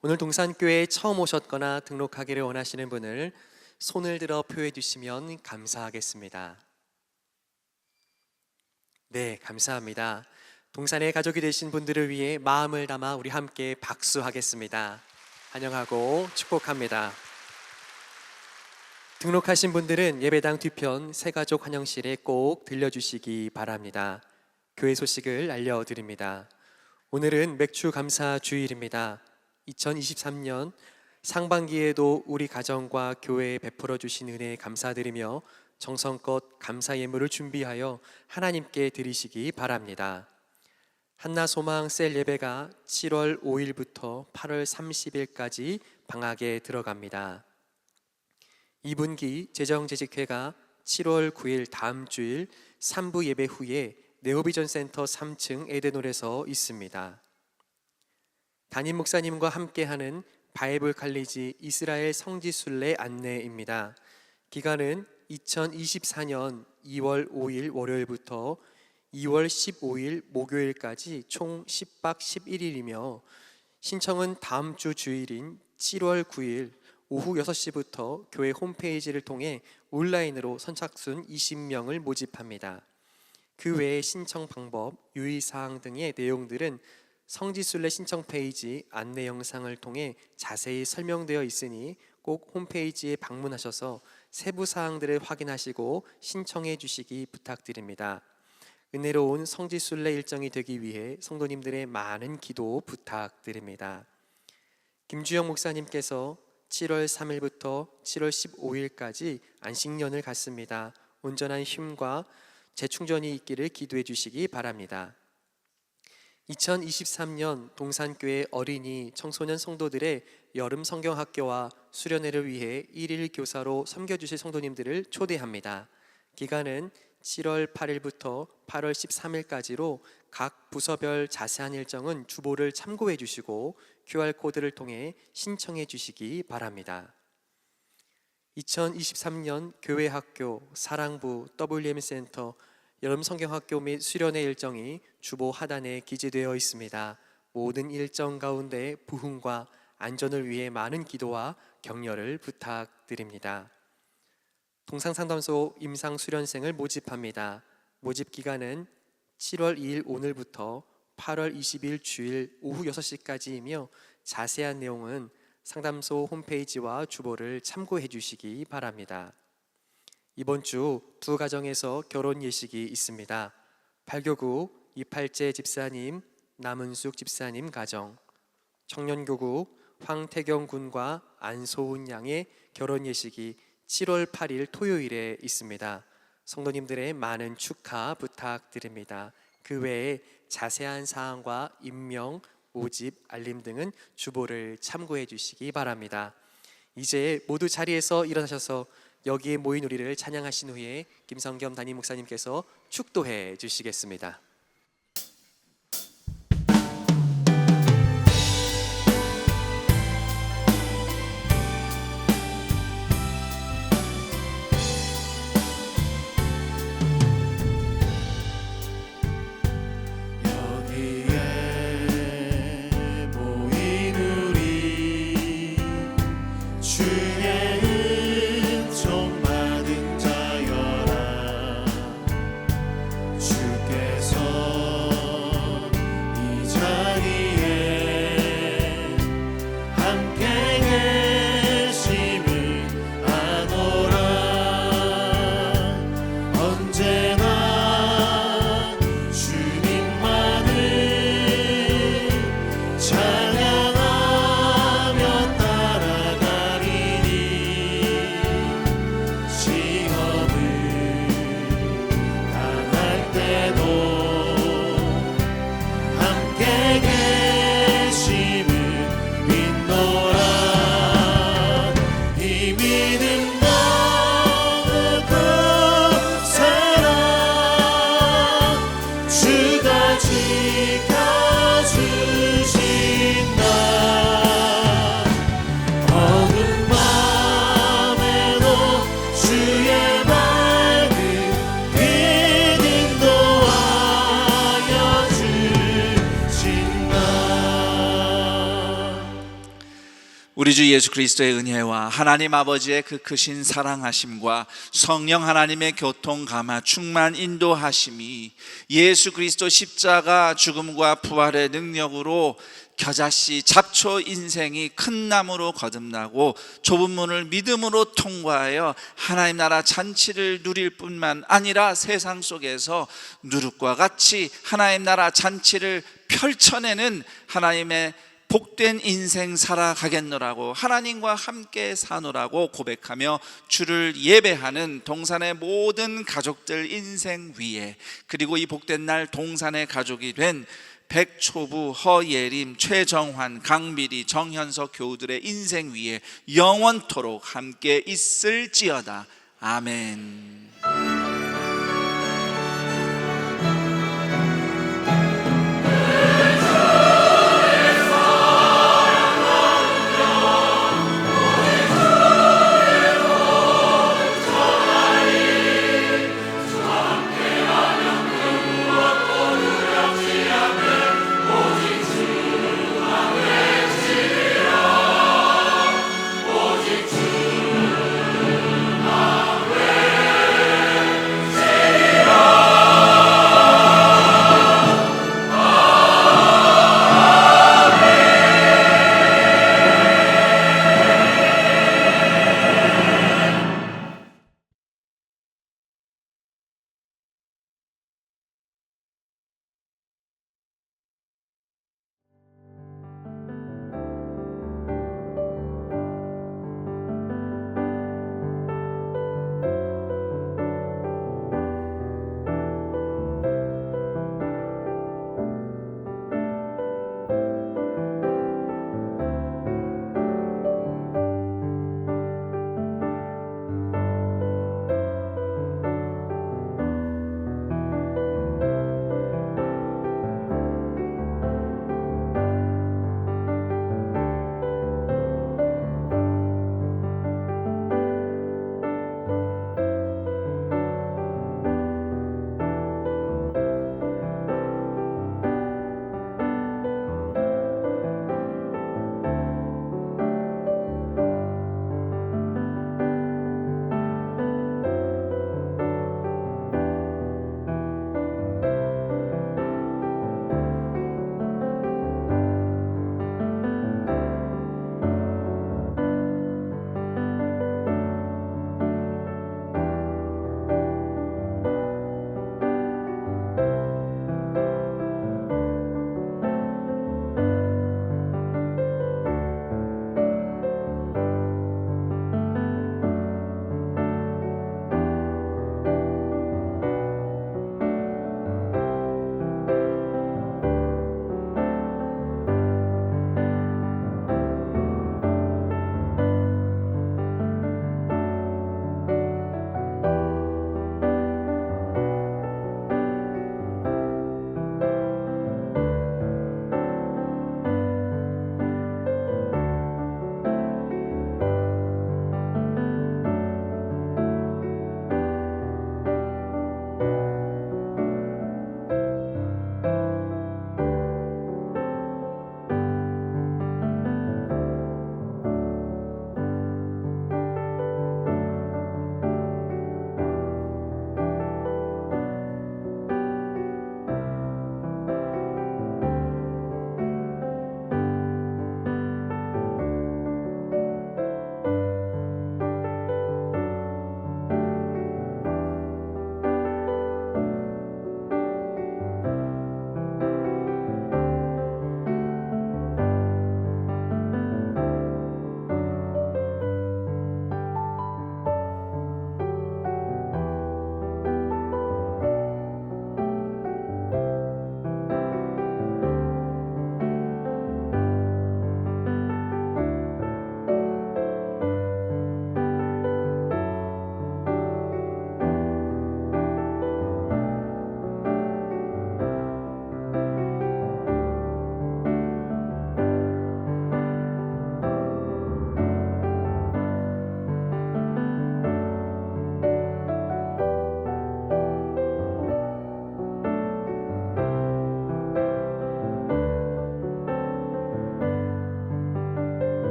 오늘 동산교회에 처음 오셨거나 등록하기를 원하시는 분을 손을 들어 표해 주시면 감사하겠습니다. 네, 감사합니다. 동산의 가족이 되신 분들을 위해 마음을 담아 우리 함께 박수하겠습니다. 환영하고 축복합니다. 등록하신 분들은 예배당 뒤편 새가족 환영실에 꼭 들려주시기 바랍니다. 교회 소식을 알려드립니다. 오늘은 맥주 감사 주일입니다. 2023년 상반기에도 우리 가정과 교회에 베풀어 주신 은혜에 감사드리며 정성껏 감사 예물을 준비하여 하나님께 드리시기 바랍니다. 한나소망 셀 예배가 7월 5일부터 8월 30일까지 방학에 들어갑니다. 2분기 재정재직회가 7월 9일 다음 주일 3부 예배 후에 네오비전 센터 3층 에덴홀에서 있습니다. 담임 목사님과 함께하는 바이블 칼리지 이스라엘 성지순례 안내입니다. 기간은 2024년 2월 5일 월요일부터 2월 15일 목요일까지 총 10박 11일이며 신청은 다음 주 주일인 7월 9일 오후 6시부터 교회 홈페이지를 통해 온라인으로 선착순 20명을 모집합니다. 그 외의 신청 방법, 유의사항 등의 내용들은 성지순례 신청 페이지 안내 영상을 통해 자세히 설명되어 있으니 꼭 홈페이지에 방문하셔서 세부 사항들을 확인하시고 신청해 주시기 부탁드립니다. 은혜로운 성지순례 일정이 되기 위해 성도님들의 많은 기도 부탁드립니다. 김주영 목사님께서 7월 3일부터 7월 15일까지 안식년을 갖습니다. 온전한 힘과 재충전이 있기를 기도해 주시기 바랍니다. 2023년 동산교회 어린이 청소년 성도들의 여름 성경학교와 수련회를 위해 1일 교사로 섬겨주실 성도님들을 초대합니다. 기간은 7월 8일부터 8월 13일까지로 각 부서별 자세한 일정은 주보를 참고해 주시고 QR코드를 통해 신청해 주시기 바랍니다. 2023년 교회학교, 사랑부, WM센터, 여름성경학교 및 수련회 일정이 주보 하단에 기재되어 있습니다. 모든 일정 가운데 부흥과 안전을 위해 많은 기도와 격려를 부탁드립니다. 동상상담소 임상수련생을 모집합니다. 모집 기간은 7월 2일 오늘부터 8월 20일 주일 오후 6시까지이며 자세한 내용은 상담소 홈페이지와 주보를 참고해 주시기 바랍니다. 이번 주 두 가정에서 결혼 예식이 있습니다. 발교구 이팔재 집사님, 남은숙 집사님 가정, 청년교구 황태경 군과 안소은 양의 결혼 예식이 7월 8일 토요일에 있습니다. 성도님들의 많은 축하 부탁드립니다. 그 외에 자세한 사항과 임명, 모집, 알림 등은 주보를 참고해 주시기 바랍니다. 이제 모두 자리에서 일어나셔서 여기에 모인 우리를 찬양하신 후에 김성겸 담임 목사님께서 축도해 주시겠습니다. 여기에 모인 우리 주의 은총 받은 자여라. 주께서 이 자리에 함께 계심을 아노라. 언제나 주님만을 찬양하며 따라가리니 시험을 당할 때도 함께 계심을 믿노라. 이 믿음 너무 굳세라. 주가 지켜주신다. 어두운 밤에도 주의 밝은 빛 인도하여 주신다. 우리 주 예수 그리스도의 은혜와 하나님 아버지의 그 크신 사랑하심과 성령 하나님의 교통 감화 충만 인도하심이 예수 그리스도 십자가 죽음과 부활의 능력으로 겨자씨 잡초 인생이 큰 나무로 거듭나고 좁은 문을 믿음으로 통과하여 하나님 나라 잔치를 누릴 뿐만 아니라 세상 속에서 누룩과 같이 하나님 나라 잔치를 펼쳐내는 하나님의 복된 인생 살아가겠노라고 하나님과 함께 사노라고 고백하며 주를 예배하는 동산의 모든 가족들 인생 위에, 그리고 이 복된 날 동산의 가족이 된 백초부, 허예림, 최정환, 강미리, 정현석 교우들의 인생 위에 영원토록 함께 있을지어다. 아멘.